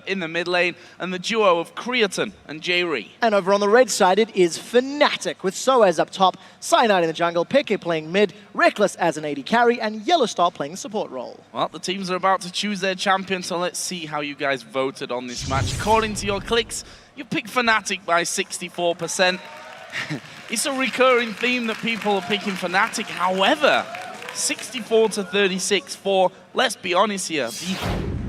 in the mid lane, and the duo of Creatine and J-Ree. And over on the red side, it is Fnatic, with Soaz up top, Cyanide in the jungle, Peke playing mid, Reckless as an AD carry, and Yellowstar playing the support role. Well, the teams are about to choose their champion, so let's see how you guys voted on this match. According to your clicks, you picked Fnatic by 64%. It's a recurring theme that people are picking Fnatic. However, 64 to 36 for, let's be honest here, the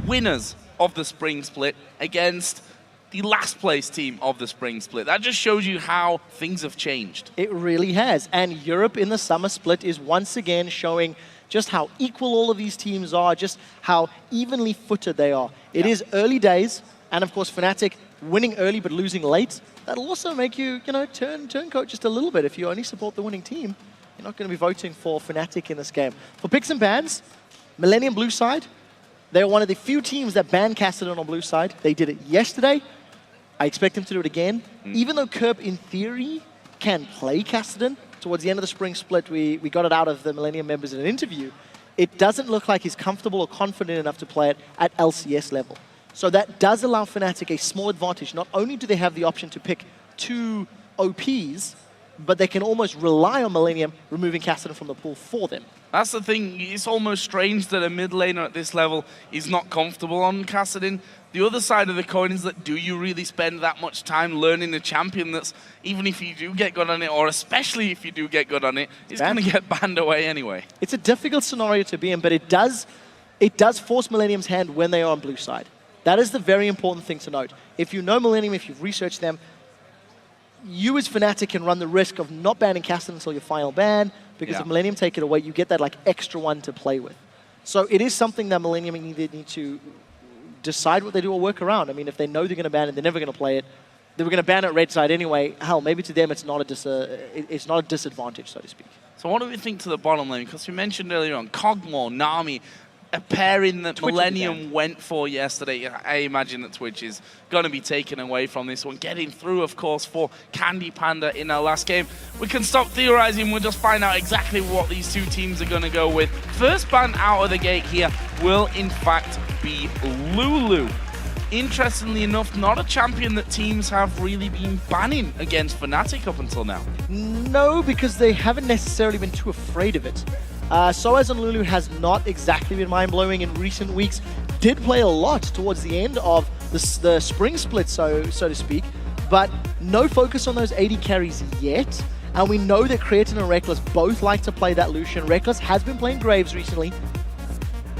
winners of the spring split against the last place team of the spring split. That just shows you how things have changed. It really has. And Europe in the summer split is once again showing just how equal all of these teams are, just how evenly footed they are. It is early days, and of course Fnatic winning early but losing late. That'll also make you, turncoat just a little bit. If you only support the winning team, you're not going to be voting for Fnatic in this game. For picks and bans, Millenium blue side, they're one of the few teams that banned Kassadin on blue side. They did it yesterday. I expect them to do it again. Even though Kerp, in theory, can play Kassadin, towards the end of the spring split, we got it out of the Millenium members in an interview. It doesn't look like he's comfortable or confident enough to play it at LCS level. So that does allow Fnatic a small advantage. Not only do they have the option to pick two OPs, but they can almost rely on Millenium removing Kassadin from the pool for them. That's the thing, it's almost strange that a mid laner at this level is not comfortable on Kassadin. The other side of the coin is that, do you really spend that much time learning a champion that's, even if you do get good on it, or especially if you do get good on it, it's going to get banned away anyway. It's a difficult scenario to be in, but it does force Millenium's hand when they are on blue side. That is the very important thing to note. If you know Millenium, if you've researched them, you as Fnatic can run the risk of not banning Kassadin until your final ban, because if Millenium take it away, you get that like extra one to play with. So it is something that Millenium either need to decide what they do or work around. I mean, if they know they're going to ban it, they're never going to play it. They were going to ban it red side anyway. Hell, maybe to them it's not a disadvantage, so to speak. So what do we think to the bottom lane? Because we mentioned earlier on Kog'Maw, Nami, a pairing that Millenium went for yesterday. I imagine that Twitch is going to be taken away from this one. Getting through, of course, for Candy Panda in our last game. We can stop theorizing. We'll just find out exactly what these two teams are going to go with. First ban out of the gate here will, in fact, be Lulu. Interestingly enough, not a champion that teams have really been banning against Fnatic up until now. No, because they haven't necessarily been too afraid of it. Soaz and Lulu has not exactly been mind-blowing in recent weeks. Did play a lot towards the end of the spring split, so to speak, but no focus on those AD carries yet. And we know that Creatine and Reckless both like to play that Lucian. Reckless has been playing Graves recently,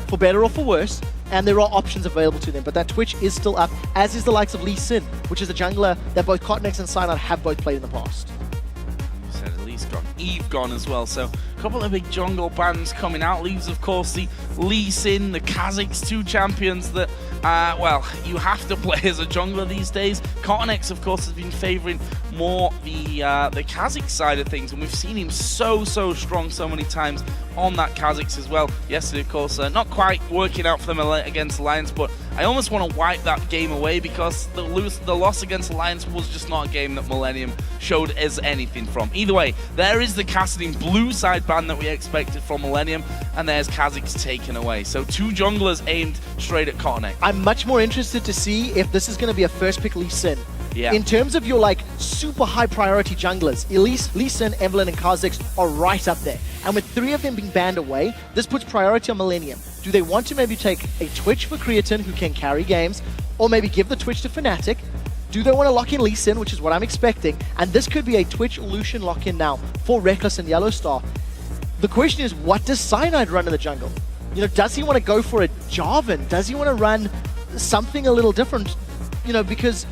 for better or for worse, and there are options available to them. But that Twitch is still up, as is the likes of Lee Sin, which is a jungler that both Cotnex and Cyanide have both played in the past. You said Elise gone, Eve gone as well, so a couple of big jungle bans coming out. Leaves, of course, the Lee Sin, the Kazakhs, two champions that, well, you have to play as a jungler these days. Cotnex, of course, has been favoring more the Kazakh side of things, and we've seen him so strong so many times on that Kazakhs as well. Yesterday, of course, not quite working out for them against Alliance, but I almost want to wipe that game away because the loss against Alliance was just not a game that Millenium showed as anything from. Either way, there is the Kassadin blue side ban that we expected from Millenium, and there's Kazakhs taken away. So two junglers aimed straight at Cotnex. I'm much more interested to see if this is going to be a first pick Lee Sin. Yeah. In terms of your like super high priority junglers, Elise, Lee Sin, Evelynn, and Kazakhs are right up there. And with three of them being banned away, this puts priority on Millenium. Do they want to maybe take a Twitch for Creatine, who can carry games, or maybe give the Twitch to Fnatic? Do they want to lock in Lee Sin, which is what I'm expecting? And this could be a Twitch Lucian lock-in now for Reckless and Yellowstar. The question is, what does Cyanide run in the jungle? You know, does he want to go for a Jarvan? Does he want to run something a little different? You know, because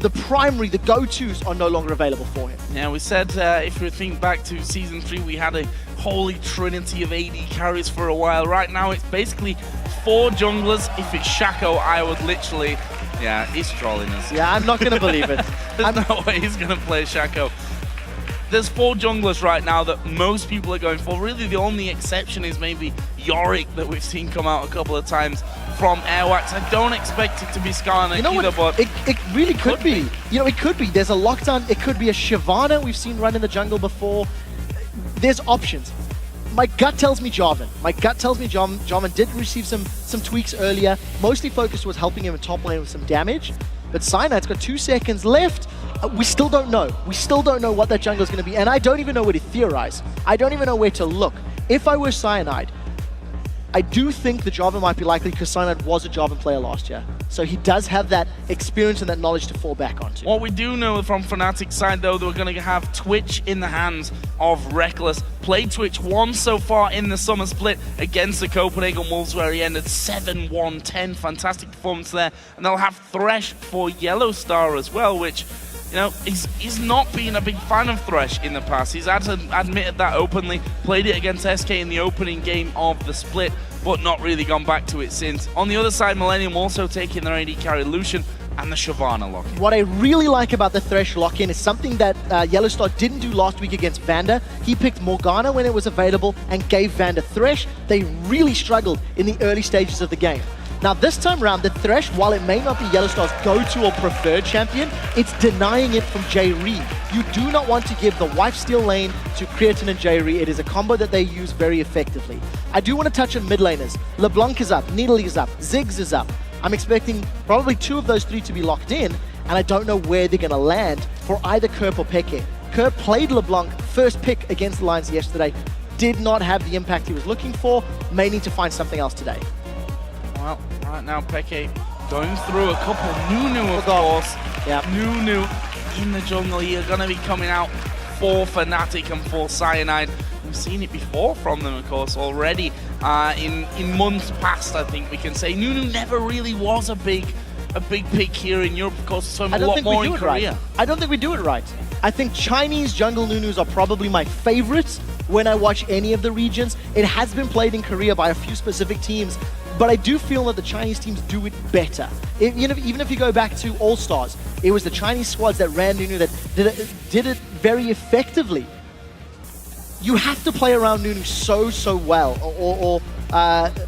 the primary, the go-tos are no longer available for him. Yeah, we said if we think back to Season 3, we had a holy trinity of AD carries for a while. Right now, it's basically 4 junglers. If it's Shaco, I would literally... Yeah, he's trolling us. Yeah, I'm not going to believe it. There's no way he's going to play Shaco. There's 4 junglers right now that most people are going for. Really, the only exception is maybe Yorick that we've seen come out a couple of times from Airwax. I don't expect it to be Skarner either, but... It really could be. You know, it could be. There's a lockdown. It could be a Shyvana we've seen run in the jungle before. There's options. My gut tells me Jarvan. My gut tells me Jarvan did receive some tweaks earlier. Mostly focused towards helping him in top lane with some damage. But Cyanide's got 2 seconds left. We still don't know. We still don't know what that jungle is going to be. And I don't even know where to theorize. I don't even know where to look. If I were Cyanide, I do think the Jarvan might be likely because Cyanide was a Jarvan player last year. So he does have that experience and that knowledge to fall back onto. What we do know from Fnatic's side, though, that we're going to have Twitch in the hands of Reckless. Played Twitch once so far in the summer split against the Copenhagen Wolves, where he ended 7-1-10. Fantastic performance there. And they'll have Thresh for Yellow Star as well, which, you know, he's not been a big fan of Thresh in the past. He's admitted that openly. Played it against SK in the opening game of the split, but not really gone back to it since. On the other side, Millenium also taking their AD carry Lucian and the Shyvana lock. What I really like about the Thresh lock-in is something that Yellow Star didn't do last week against Vander. He picked Morgana when it was available and gave Vander Thresh. They really struggled in the early stages of the game. Now this time around, the Thresh, while it may not be Yellow Star's go-to or preferred champion, it's denying it from J-Ree. You do not want to give the wife steal lane to Creatine and J-Ree. It is a combo that they use very effectively. I do want to touch on mid laners. LeBlanc is up, Needle is up, Ziggs is up. I'm expecting probably 2 of those 3 to be locked in, and I don't know where they're going to land for either Kerp or Peke. Kerp played LeBlanc first pick against the Lions yesterday, did not have the impact he was looking for, may need to find something else today. Well, right now Peke going through a couple. Nunu, of course. Yeah. Nunu in the jungle here, going to be coming out for Fnatic and for Cyanide. We've seen it before from them, of course, already in months past. I think we can say Nunu never really was a big pick here in Europe. Of course, so a lot more in Korea. Right. I don't think we do it right. I think Chinese jungle Nunus are probably my favorites when I watch any of the regions. It has been played in Korea by a few specific teams, but I do feel that the Chinese teams do it better. Even if you go back to All-Stars, it was the Chinese squads that ran Nunu that did it very effectively. You have to play around Nunu so well, or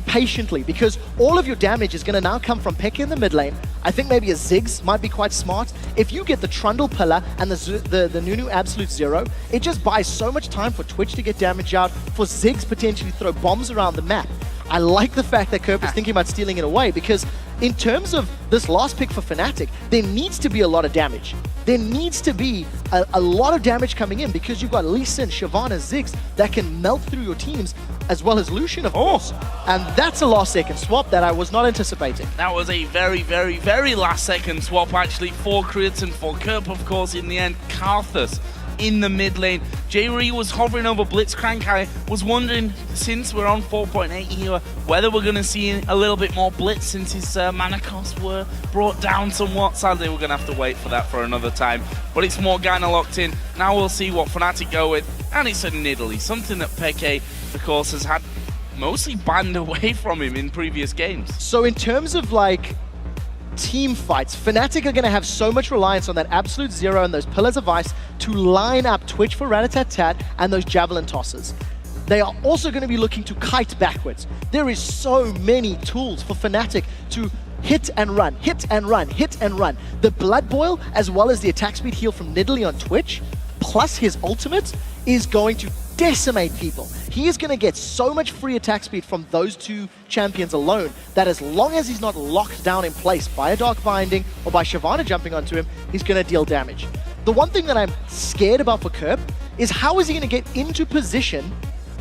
patiently, because all of your damage is going to now come from Peke in the mid lane. I think maybe a Ziggs might be quite smart. If you get the Trundle Pillar and the Nunu Absolute Zero, it just buys so much time for Twitch to get damage out, for Ziggs potentially throw bombs around the map. I like the fact that Kerp is thinking about stealing it away, because in terms of this last pick for Fnatic, there needs to be a lot of damage. There needs to be a lot of damage coming in, because you've got Lee Sin, Shyvana, Ziggs that can melt through your teams, as well as Lucian, of course. And that's a last second swap that I was not anticipating. That was a very last second swap actually for Creatine, for Kerp, of course, in the end. Karthus in the mid lane. J-Ree was hovering over Blitzcrank. I was wondering, since we're on 4.8 here, whether we're going to see a little bit more Blitz since his mana costs were brought down somewhat. Sadly, we're going to have to wait for that for another time. But it's Morgana locked in. Now we'll see what Fnatic go with. And it's a Nidalee, something that Peke, of course, has had mostly banned away from him in previous games. So in terms of like team fights, Fnatic are going to have so much reliance on that Absolute Zero and those Pillars of Ice to line up Twitch for Rat-a-tat-tat and those Javelin tosses. They are also going to be looking to kite backwards. There is so many tools for Fnatic to hit and run, hit and run, hit and run. The Blood Boil, as well as the attack speed heal from Nidalee on Twitch, plus his ultimate, is going to decimate people. He is going to get so much free attack speed from those 2 champions alone that as long as he's not locked down in place by a Dark Binding or by Shyvana jumping onto him, he's going to deal damage. The one thing that I'm scared about for Kerp is how is he going to get into position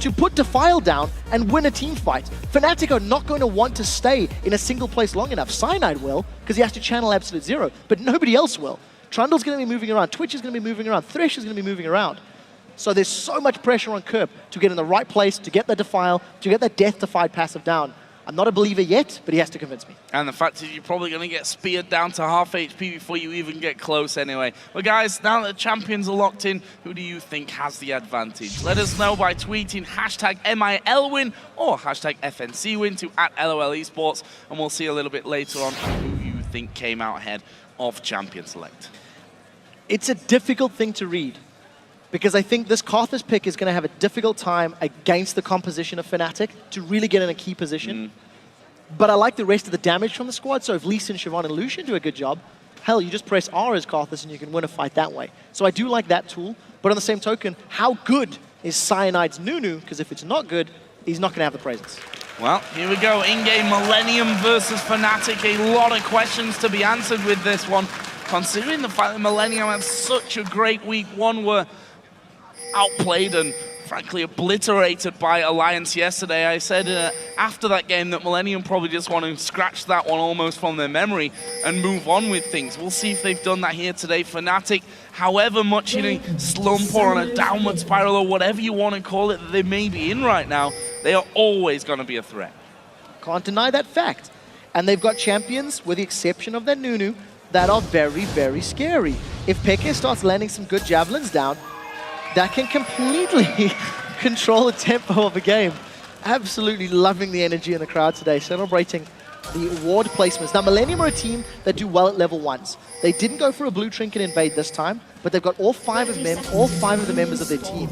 to put Defile down and win a team fight. Fnatic are not going to want to stay in a single place long enough. Cyanide will, because he has to channel Absolute Zero, but nobody else will. Trundle's going to be moving around, Twitch is going to be moving around, Thresh is going to be moving around. So there's so much pressure on Kerp to get in the right place, to get the Defile, to get that Death-Defied passive down. I'm not a believer yet, but he has to convince me. And the fact is you're probably going to get speared down to half HP before you even get close anyway. But guys, now that the champions are locked in, who do you think has the advantage? Let us know by tweeting hashtag MILWin or hashtag FNCWin to @LOLesports, and we'll see a little bit later on who you think came out ahead of Champion Select. It's a difficult thing to read, because I think this Karthus pick is going to have a difficult time against the composition of Fnatic to really get in a key position. But I like the rest of the damage from the squad, so if Lee Sin, Shyvana, and Lucian do a good job, hell, you just press R as Karthus and you can win a fight that way. So I do like that tool, but on the same token, how good is Cyanide's Nunu, because if it's not good, he's not going to have the presence. Well, here we go. In-game Millenium versus Fnatic. A lot of questions to be answered with this one, considering the fact that Millenium had such a great week. One were outplayed and frankly obliterated by Alliance yesterday. I said after that game that Millenium probably just want to scratch that one almost from their memory and move on with things. We'll see if they've done that here today. Fnatic, however much slump or on a downward spiral or whatever you want to call it that they may be in right now, they are always going to be a threat. Can't deny that fact. And they've got champions, with the exception of their Nunu, that are very, very scary. If Peke starts landing some good javelins down, that can completely control the tempo of a game. Absolutely loving the energy in the crowd today, celebrating the ward placements. Now, Millenium are a team that do well at level 1s. They didn't go for a blue trinket invade this time, but they've got all five of the members of their team.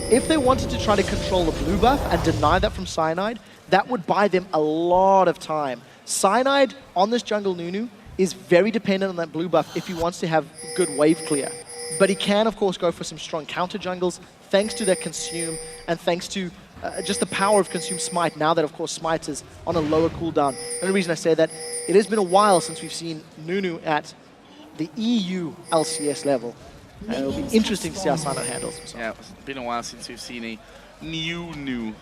If they wanted to try to control the blue buff and deny that from Cyanide, that would buy them a lot of time. Cyanide on this jungle Nunu is very dependent on that blue buff if he wants to have good wave clear. But he can, of course, go for some strong counter jungles, thanks to their Consume, and thanks to just the power of Consume Smite, now that, of course, Smite is on a lower cooldown. The only reason I say that, it has been a while since we've seen Nunu at the EU LCS level. And it'll be interesting to see how Sana handles himself. Yeah, it's been a while since we've seen a new,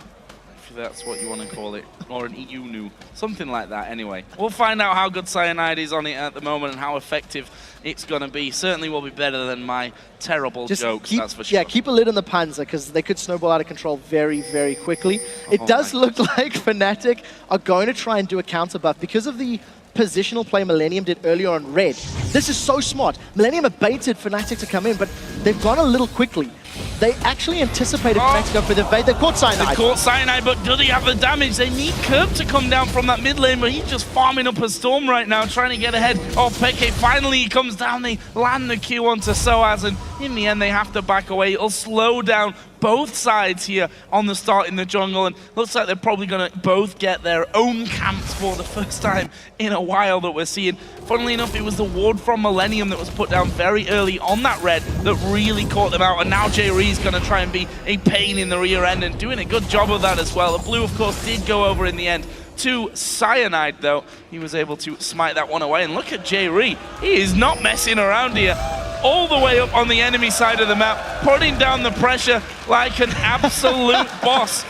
if that's what you want to call it, or an EU new, something like that anyway. We'll find out how good Cyanide is on it at the moment and how effective it's going to be. Certainly will be better than my terrible jokes, that's for sure. Yeah, keep a lid on the Panzer, because they could snowball out of control very, very quickly. It does look like Fnatic are going to try and do a counter buff because of the positional play Millenium did earlier on red. This is so smart. Millenium have baited Fnatic to come in, but they've gone a little quickly. They actually anticipated Fnatic to go for the evade. They caught Cyanide. They caught Cyanide, but do they have the damage? They need Curb to come down from that mid lane, but he's just farming up a storm right now, trying to get ahead. Oh, Peke, finally he comes down. They land the Q onto Soaz, and in the end they have to back away. It'll slow down both sides here on the start in the jungle, and looks like they're probably going to both get their own camps for the first time in a while that we're seeing. Funnily enough, it was the ward from Millenium that was put down very early on that red that really caught them out, and now J-Ree's going to try and be a pain in the rear end and doing a good job of that as well. The blue, of course, did go over in the end to Cyanide, though. He was able to smite that one away, and look at J-Ree. He is not messing around here. All the way up on the enemy side of the map, putting down the pressure like an absolute boss.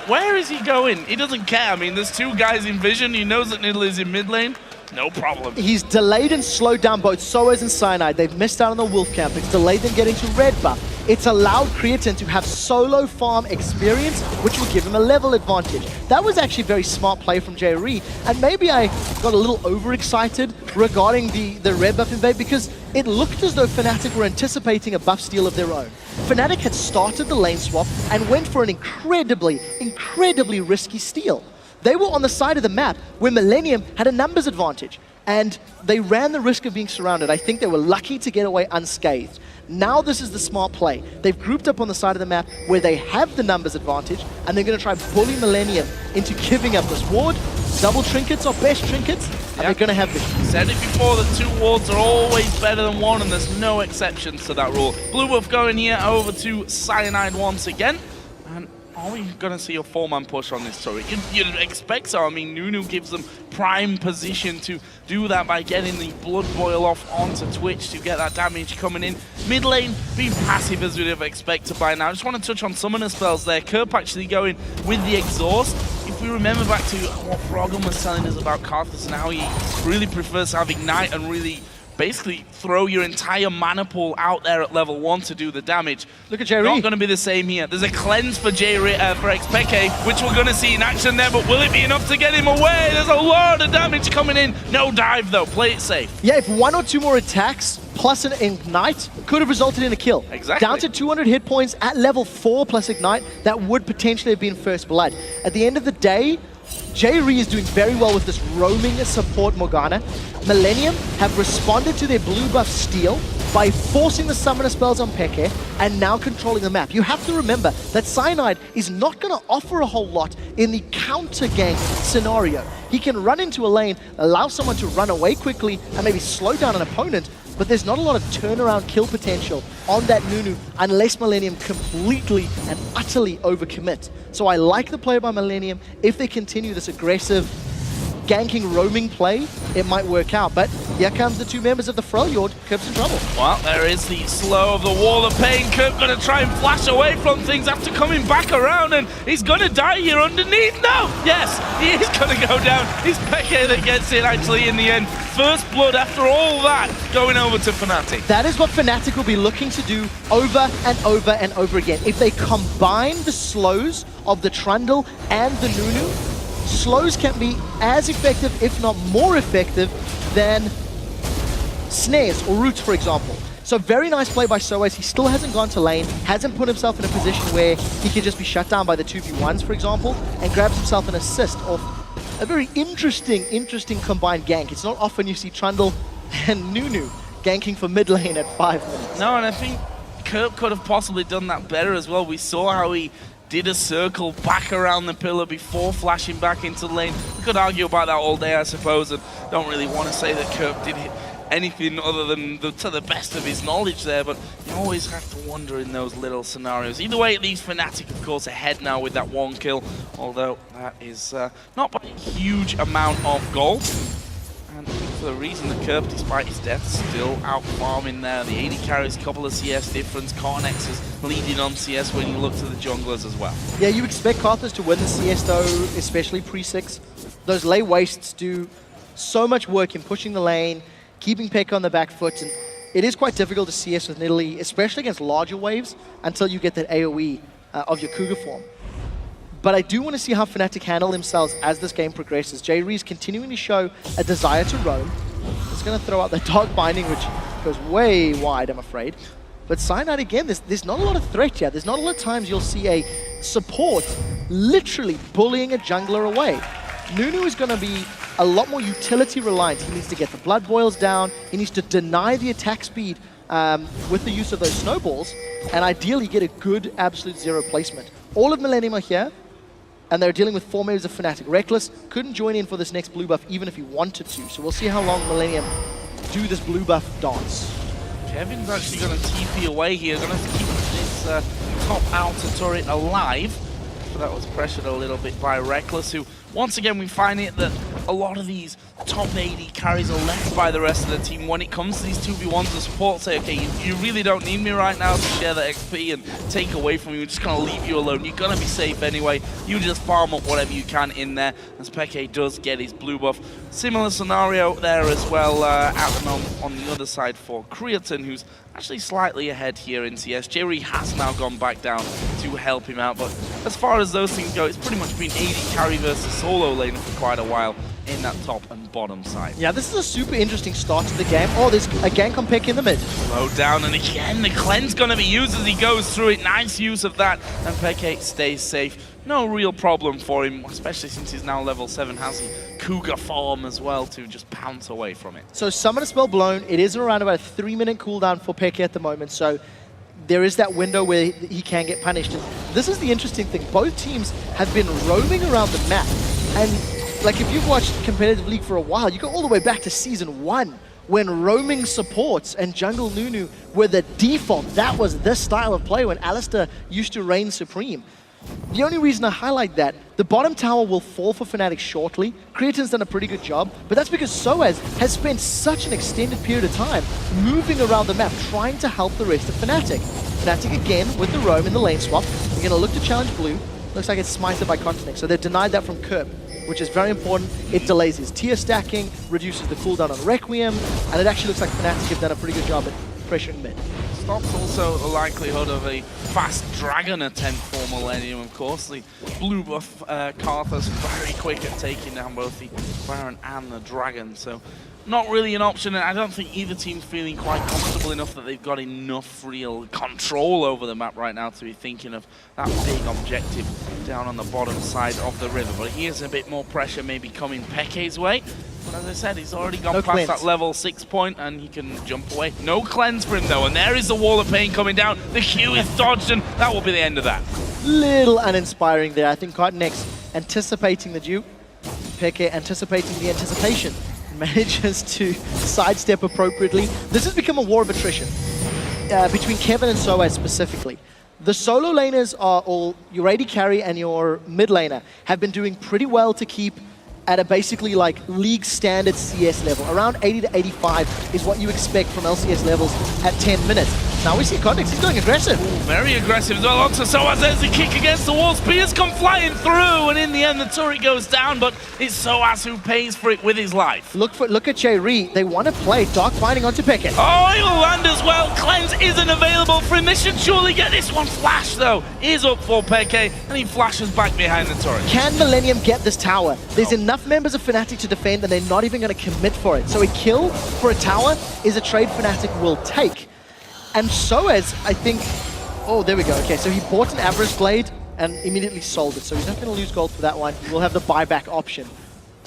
Where is he going? He doesn't care. I mean, there's two guys in vision. He knows that Niddle is in mid lane. No problem. He's delayed and slowed down both Soaz and Cyanide. They've missed out on the Wolf Camp. It's delayed them getting to red buff. It's allowed Creatine to have solo farm experience, which will give him a level advantage. That was actually a very smart play from J-Ree, and maybe I got a little overexcited regarding the red buff invade, because it looked as though Fnatic were anticipating a buff steal of their own. Fnatic had started the lane swap and went for an incredibly risky steal. They were on the side of the map where Millenium had a numbers advantage, and they ran the risk of being surrounded. I think they were lucky to get away unscathed. Now this is the smart play. They've grouped up on the side of the map where they have the numbers advantage, and they're going to try bully Millenium into giving up this ward. Double trinkets are best trinkets, and they're going to have this. Said it before that two wards are always better than one, and there's no exceptions to that rule. Blue Wolf going here over to Cyanide once again. And are we going to see a 4-man push on this turret? You'd expect so. I mean, Nunu gives them prime position to do that by getting the Blood Boil off onto Twitch to get that damage coming in. Mid lane being passive as we'd have expected by now. I just want to touch on summoner spells there. Kerp actually going with the exhaust. If we remember back to what Froggen was telling us about Karthus and how he really prefers to have Ignite and really basically throw your entire mana pool out there at level 1 to do the damage. Look at J-Ree. Not going to be the same here. There's a cleanse for Xpeke, which we're going to see in action there, but will it be enough to get him away? There's a lot of damage coming in. No dive though, play it safe. Yeah, if 1 or 2 more attacks plus an Ignite could have resulted in a kill. Exactly. Down to 200 hit points at level 4 plus Ignite, that would potentially have been first blood. At the end of the day, J-Ree is doing very well with this roaming support Morgana. Millenium have responded to their blue buff steal by forcing the summoner spells on Peke and now controlling the map. You have to remember that Cyanide is not going to offer a whole lot in the counter gank scenario. He can run into a lane, allow someone to run away quickly and maybe slow down an opponent, but there's not a lot of turnaround kill potential on that Nunu unless Millenium completely and utterly overcommit. So I like the play by Millenium. If they continue this aggressive ganking roaming play, it might work out. But here comes the two members of the Freljord. Kirp's in trouble. Well, there is the slow of the wall of pain. Kirp going to try and flash away from things after coming back around, and he's going to die here underneath. No! Yes, he is going to go down. It's Peke that gets it actually in the end. First blood after all that going over to Fnatic. That is what Fnatic will be looking to do over and over and over again. If they combine the slows of the Trundle and the Nunu, slows can be as effective, if not more effective, than snares or roots, for example. So very nice play by Soaz. He still hasn't gone to lane, hasn't put himself in a position where he can just be shut down by the 2v1s, for example, and grabs himself an assist off a very interesting combined gank. It's not often you see Trundle and Nunu ganking for mid lane at 5 minutes. No, and I think Kirp could have possibly done that better as well. We saw how he did a circle back around the pillar before flashing back into the lane. We could argue about that all day, I suppose, and don't really want to say that Kirp did anything other than to the best of his knowledge there, but you always have to wonder in those little scenarios. Either way, it leaves Fnatic, of course, ahead now with that 1 kill, although that is not by a huge amount of gold. And for the reason that Kirp, despite his death, still out farming there. The 80 carries, a couple of CS difference. Karnex is leading on CS when you look to the junglers as well. Yeah, you expect Karthus to win the CS though, especially pre-6. Those lay wastes do so much work in pushing the lane, keeping Peke on the back foot, and it is quite difficult to CS with Nidalee, especially against larger waves, until you get that AoE of your Cougar form. But I do want to see how Fnatic handle themselves as this game progresses. J-Ree is continuing to show a desire to roam. It's going to throw out the Dark Binding, which goes way wide, I'm afraid. But Cyanide, again, there's not a lot of threat here. There's not a lot of times you'll see a support literally bullying a jungler away. Nunu is going to be a lot more utility reliant. He needs to get the blood boils down. He needs to deny the attack speed with the use of those snowballs, and ideally get a good absolute zero placement. All of Millenium are here, and they're dealing with 4 members of Fnatic. Reckless couldn't join in for this next blue buff even if he wanted to, so we'll see how long Millenium do this blue buff dance. Kevin's actually going to TP away here, going to keep this top outer turret alive. But that was pressured a little bit by Reckless, who, once again, we find it that a lot of these top 80 carries are left by the rest of the team. When it comes to these 2v1s, the support say, okay, you really don't need me right now to share the XP and take away from you. We're just going to leave you alone. You're going to be safe anyway. You just farm up whatever you can in there, as Peke does get his blue buff. Similar scenario there as well at the moment on the other side for Creatine, who's actually slightly ahead here in CS. J-Ree has now gone back down to help him out, but as far as those things go, it's pretty much been 80 carry versus solo lane for quite a while in that top and bottom side. Yeah, this is a super interesting start to the game. Oh, there's a gank on Peke in the mid. Slow down, and again, the cleanse going to be used as he goes through it. Nice use of that, and Peke stays safe. No real problem for him, especially since he's now level 7, has the Cougar form as well to just pounce away from it. So Summoner Spell blown. It is around about a 3-minute cooldown for Peke at the moment, so there is that window where he can get punished. And this is the interesting thing. Both teams have been roaming around the map, and like if you've watched competitive league for a while, you go all the way back to season 1 when roaming supports and jungle Nunu were the default. That was this style of play when Alistair used to reign supreme. The only reason I highlight that, the bottom tower will fall for Fnatic shortly. Creatine's done a pretty good job, but that's because Soaz has spent such an extended period of time moving around the map, trying to help the rest of Fnatic. Fnatic again with the roam in the lane swap. They're going to look to challenge blue. Looks like it's smited by Continent, so they've denied that from Kirp, which is very important. It delays his tier stacking, reduces the cooldown on Requiem, and it actually looks like Fnatic have done a pretty good job at pressuring mid. Stops also the likelihood of a fast dragon attempt for Millenium, of course. The blue buff Karthus very quick at taking down both the Baron and the dragon, so not really an option, and I don't think either team's feeling quite comfortable enough that they've got enough real control over the map right now to be thinking of that big objective down on the bottom side of the river. But here's a bit more pressure maybe coming Peke's way. But as I said, he's already gone No past cleanse. that level 6 point, and he can jump away. No cleanse for him, though, and there is the wall of pain coming down. The Q is dodged, and that will be the end of that. Little uninspiring there. I think Cotnex anticipating the dupe. Peke anticipating the anticipation. Manages to sidestep appropriately. This has become a war of attrition between Kevin and Soaz specifically. The solo laners are all, your AD carry and your mid laner have been doing pretty well to keep at a basically like league standard CS level. Around 80 to 85 is what you expect from LCS levels at 10 minutes. Now we see Cotnex, he's going aggressive. Ooh, very aggressive as well. Onto Soaz, there's the kick against the wall. Spears come flying through, and in the end the turret goes down, but it's Soaz who pays for it with his life. Look at Jerry. They want to play Dark Binding onto Peke. Oh, he'll land as well. Cleanse isn't available for him. They should surely get this one. Flash, though, is up for Peke, and he flashes back behind the turret. Can Millenium get this tower? There's enough members of Fnatic to defend, and they're not even going to commit for it. So a kill for a tower is a trade Fnatic will take. And Soaz, I think... Oh, there we go. Okay, so he bought an Avarice Blade and immediately sold it. So he's not going to lose gold for that one. He will have the buyback option.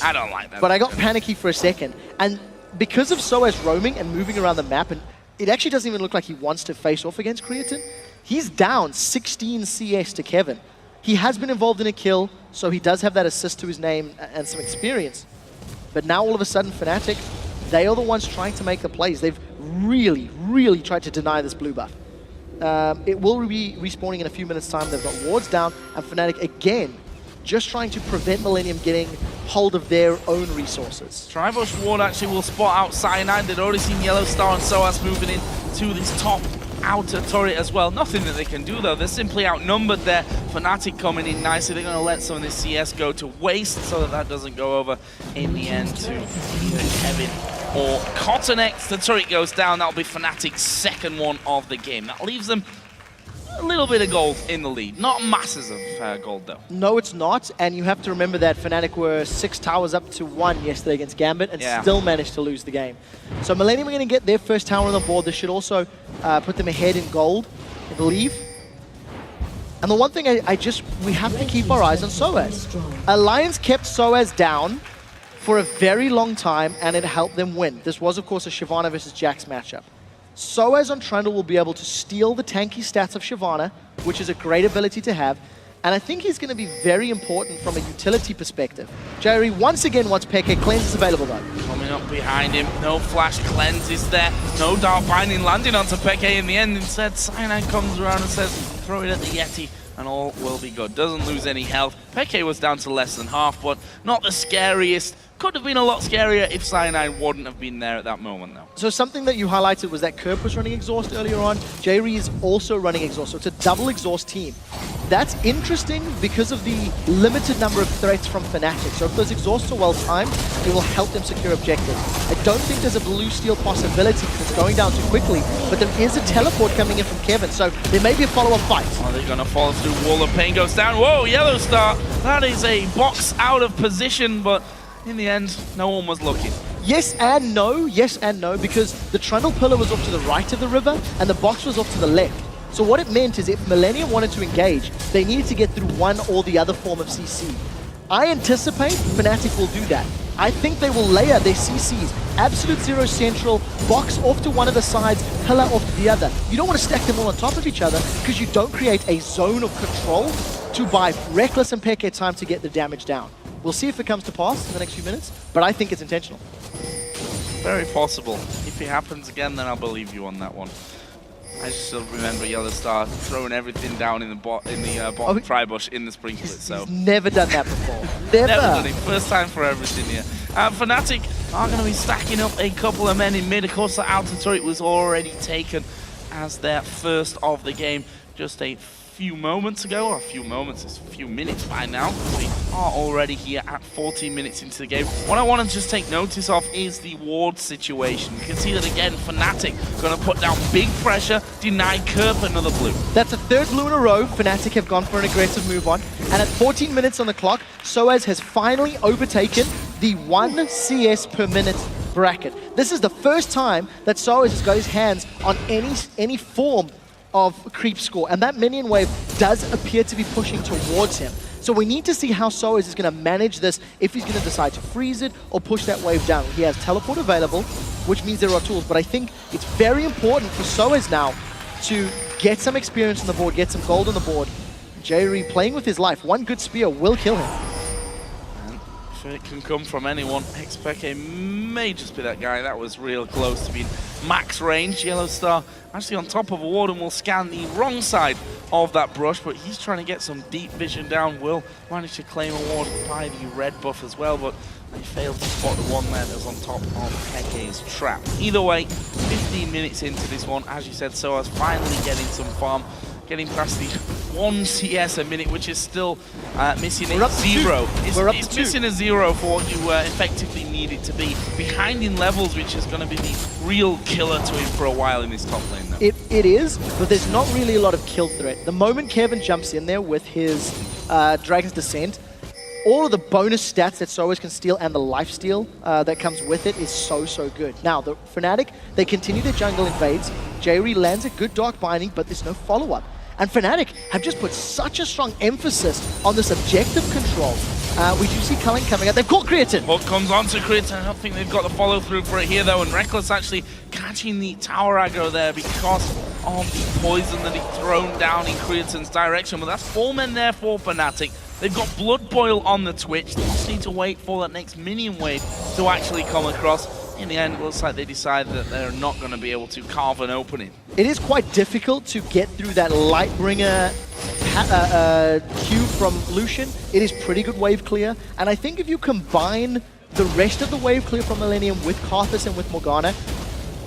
I don't like that. But I got panicky for a second. And because of Soaz roaming and moving around the map, and it actually doesn't even look like he wants to face off against Creatine, he's down 16 CS to Kevin. He has been involved in a kill, so he does have that assist to his name and some experience. But now all of a sudden, Fnatic, they are the ones trying to make the plays. They've really tried to deny this blue buff. It will be respawning in a few minutes' time. They've got wards down, and Fnatic again just trying to prevent Millenium getting hold of their own resources. Tribush ward actually will spot out Cyanide. They'd already seen Yellow Star and Soaz moving in to this top outer turret as well. Nothing that they can do though. They're simply outnumbered there. Fnatic coming in nicely. They're going to let some of this CS go to waste so that that doesn't go over in the end to either Kevin or Cotnex. The turret goes down. That'll be Fnatic's second one of the game. That leaves them a little bit of gold in the lead. Not masses of gold though. No, it's not. And you have to remember that Fnatic were 6 towers up to 1 yesterday against Gambit and still managed to lose the game. So Millenium are going to get their first tower on the board. This should also put them ahead in gold, I believe. And the one thing we have to keep our eyes on Soaz. Alliance kept Soaz down for a very long time and it helped them win. This was of course a Shyvana versus Jax matchup. Soaz on Trundle will be able to steal the tanky stats of Shyvana, which is a great ability to have, and I think he's going to be very important from a utility perspective. Jerry once again wants Peke. Cleanse is available though. Coming up behind him, no flash cleanse is there, no Dark Binding landing onto Peke in the end. Instead, Cyanide comes around and says, throw it at the Yeti and all will be good. Doesn't lose any health. Peke was down to less than half, but not the scariest. Could have been a lot scarier if Cyanide wouldn't have been there at that moment though. So something that you highlighted was that Kerp was running exhaust earlier on. Jerry is also running exhaust, so it's a double exhaust team. That's interesting because of the limited number of threats from Fnatic. So if those exhausts are well timed, it will help them secure objectives. I don't think there's a blue steel possibility because it's going down too quickly, but there is a teleport coming in from Kevin, so there may be a follow-up fight. Are they going to follow through? Wall of Pain goes down. Whoa, Yellow Star. That is a box out of position, but in the end, no one was looking. Yes and no, because the Trundle pillar was off to the right of the river and the box was off to the left. So what it meant is if Millenium wanted to engage, they needed to get through one or the other form of CC. I anticipate Fnatic will do that. I think they will layer their CCs, Absolute Zero Central, box off to one of the sides, pillar off to the other. You don't want to stack them all on top of each other because you don't create a zone of control to buy Reckless and Peke time to get the damage down. We'll see if it comes to pass in the next few minutes, but I think it's intentional. Very possible. If it happens again, then I'll believe you on that one. I still remember Yellow Star throwing everything down in the bottom Tribush in the sprinklers. So he's never done that before. Never done it. First time for everything here. Fnatic are going to be stacking up a couple of men in mid. Of course, the outer turret was already taken as their first of the game just a few moments ago, or a few moments, it's a few minutes by now. We are already here at 14 minutes into the game. What I want to just take notice of is the ward situation. You can see that again, Fnatic going to put down big pressure, deny Kerp another blue. That's a third blue in a row. Fnatic have gone for an aggressive move on. And at 14 minutes on the clock, Soaz has finally overtaken the 1 CS per minute bracket. This is the first time that Soaz has got his hands on any form of creep score, and that minion wave does appear to be pushing towards him. So we need to see how Soaz is going to manage this, if he's going to decide to freeze it or push that wave down. He has teleport available, which means there are tools, but I think it's very important for Soaz now to get some experience on the board, get some gold on the board. Jairi playing with his life. One good spear will kill him. And if it can come from anyone, Hexpeke may just be that guy. That was real close to being max range. Yellow Star actually on top of a ward and will scan the wrong side of that brush, but he's trying to get some deep vision down. Will manage to claim a ward by the red buff as well, but they failed to spot the one there that was on top of Peke's trap. Either way, 15 minutes into this one, as you said, Soaz finally getting some farm, getting past the 1 CS a minute, which is still missing a 0. It's missing a 0 for what you effectively need it to be. Behind in levels, which is going to be the real killer to him for a while in this top lane, though. It is, but there's not really a lot of kill threat. The moment Kevin jumps in there with his Dragon's Descent, all of the bonus stats that Soaz can steal and the lifesteal that comes with it is so good. Now, the Fnatic, they continue their jungle invades. Jairi lands a good Dark Binding, but there's no follow-up. And Fnatic have just put such a strong emphasis on this objective control. We do see Culling coming out. They've caught Creatine. Hook comes onto Creatine. I don't think they've got the follow-through for it here, though. And Reckless actually catching the tower aggro there because of the poison that he's thrown down in Creatine's direction. But that's 4 men there for Fnatic. They've got Blood Boil on the Twitch. They just need to wait for that next minion wave to actually come across. In the end, it looks like they decided that they're not going to be able to carve an opening. It is quite difficult to get through that Lightbringer queue from Lucian. It is pretty good wave clear. And I think if you combine the rest of the wave clear from Millenium with Karthus and with Morgana,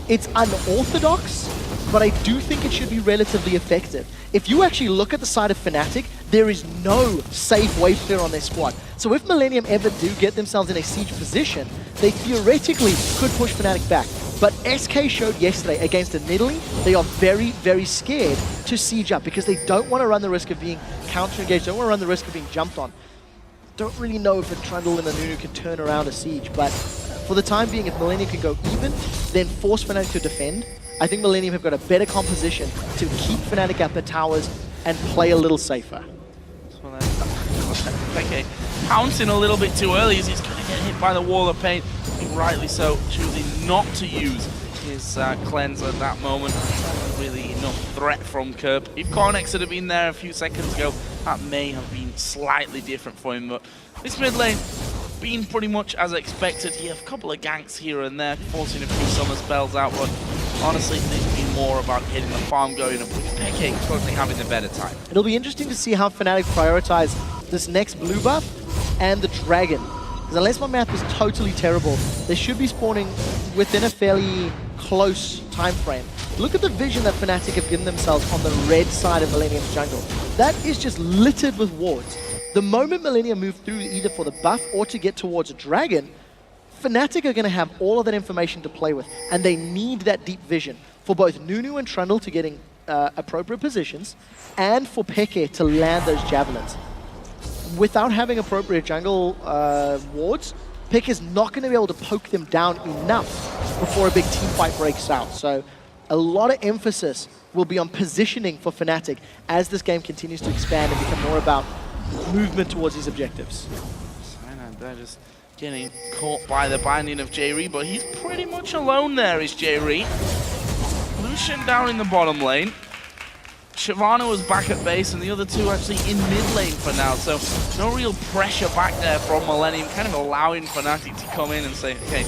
it's unorthodox, but I do think it should be relatively effective. If you actually look at the side of Fnatic, there is no safe wave clear on their squad. So if Millenium ever do get themselves in a siege position, they theoretically could push Fnatic back. But SK showed yesterday against a Nidalee, they are very scared to siege up because they don't want to run the risk of being counter-engaged, don't want to run the risk of being jumped on. Don't really know if a Trundle and a Nunu can turn around a siege, but for the time being, if Millenium can go even, then force Fnatic to defend, I think Millenium have got a better composition to keep Fnatic at the towers and play a little safer. Okay, pouncing a little bit too early as he's going to get hit by the wall of pain. I think rightly so, choosing not to use his cleanse at that moment. Really enough threat from Kerp. If Cornex had been there a few seconds ago, that may have been slightly different for him. But this mid lane, been pretty much as expected. He has a couple of ganks here and there, forcing a few summer spells out, but honestly, it's been more about getting the farm going and Peke currently having the better time. It'll be interesting to see how Fnatic prioritize this next blue buff and the dragon. Because unless my math is totally terrible, they should be spawning within a fairly close time frame. Look at the vision that Fnatic have given themselves on the red side of Millennium's jungle. That is just littered with wards. The moment Millenium move through either for the buff or to get towards a dragon, Fnatic are going to have all of that information to play with, and they need that deep vision for both Nunu and Trundle to get in appropriate positions, and for Peke to land those javelins. Without having appropriate jungle wards, Peke is not going to be able to poke them down enough before a big team fight breaks out. So a lot of emphasis will be on positioning for Fnatic as this game continues to expand and become more about movement towards these objectives. They're just getting caught by the binding of Jairi, but he's pretty much alone there, is Jairi. Lucian down in the bottom lane. Shyvana was back at base, and the other two actually in mid lane for now, so no real pressure back there from Millennium, kind of allowing Fnatic to come in and say, okay,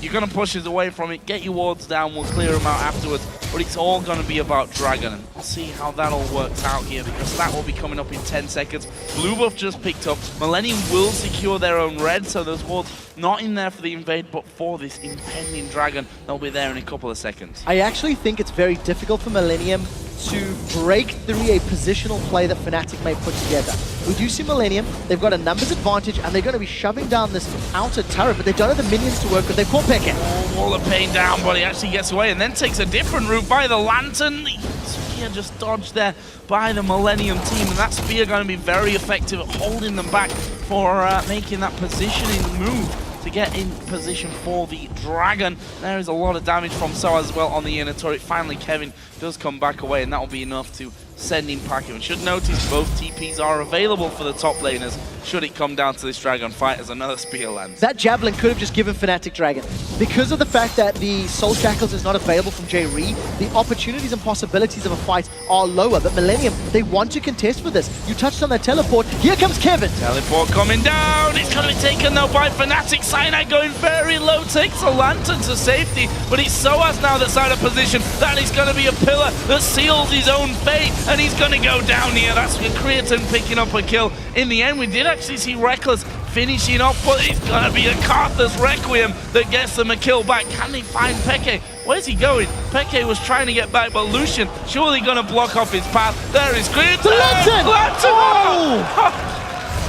you're going to push us away from it, get your wards down, we'll clear them out afterwards, but it's all going to be about Dragon, and we'll see how that all works out here, because that will be coming up in 10 seconds. Blue buff just picked up. Millennium will secure their own red, so those wards not in there for the invade, but for this impending Dragon, they'll be there in a couple of seconds. I actually think it's very difficult for Millennium to break through a positional play that Fnatic may put together. We do see Millennium, they've got a numbers advantage, and they're going to be shoving down this outer turret, but they don't have the minions to work with. They've caught Peke. Oh, wall of pain down, but he actually gets away and then takes a different route by the Lantern. The spear just dodged there by the Millennium team, and that spear going to be very effective at holding them back for making that positioning move to get in position for the Dragon. There is a lot of damage from Soaz as well on the inner turret. Finally, Kevin does come back away, and that will be enough to sending packing. We should notice both TPs are available for the top laners should it come down to this Dragon fight as another spear lands. That Javelin could have just given Fnatic Dragon. Because of the fact that the Soul Shackles is not available from J-Ree, the opportunities and possibilities of a fight are lower. But Millenium, they want to contest for this. You touched on that teleport. Here comes Kevin. Teleport coming down. It's going to be taken though by Fnatic. Cyanide going very low. Takes a Lantern to safety. But it's Soaz now that's out of position. That is going to be a pillar that seals his own fate. And he's going to go down here. That's Creatine picking up a kill. In the end, we did actually see Reckless finishing off, but it's going to be a Karthus Requiem that gets them a kill back. Can they find Peke? Where's he going? Peke was trying to get back, but Lucian surely going to block off his path. There is Creatine! Lantern! Oh!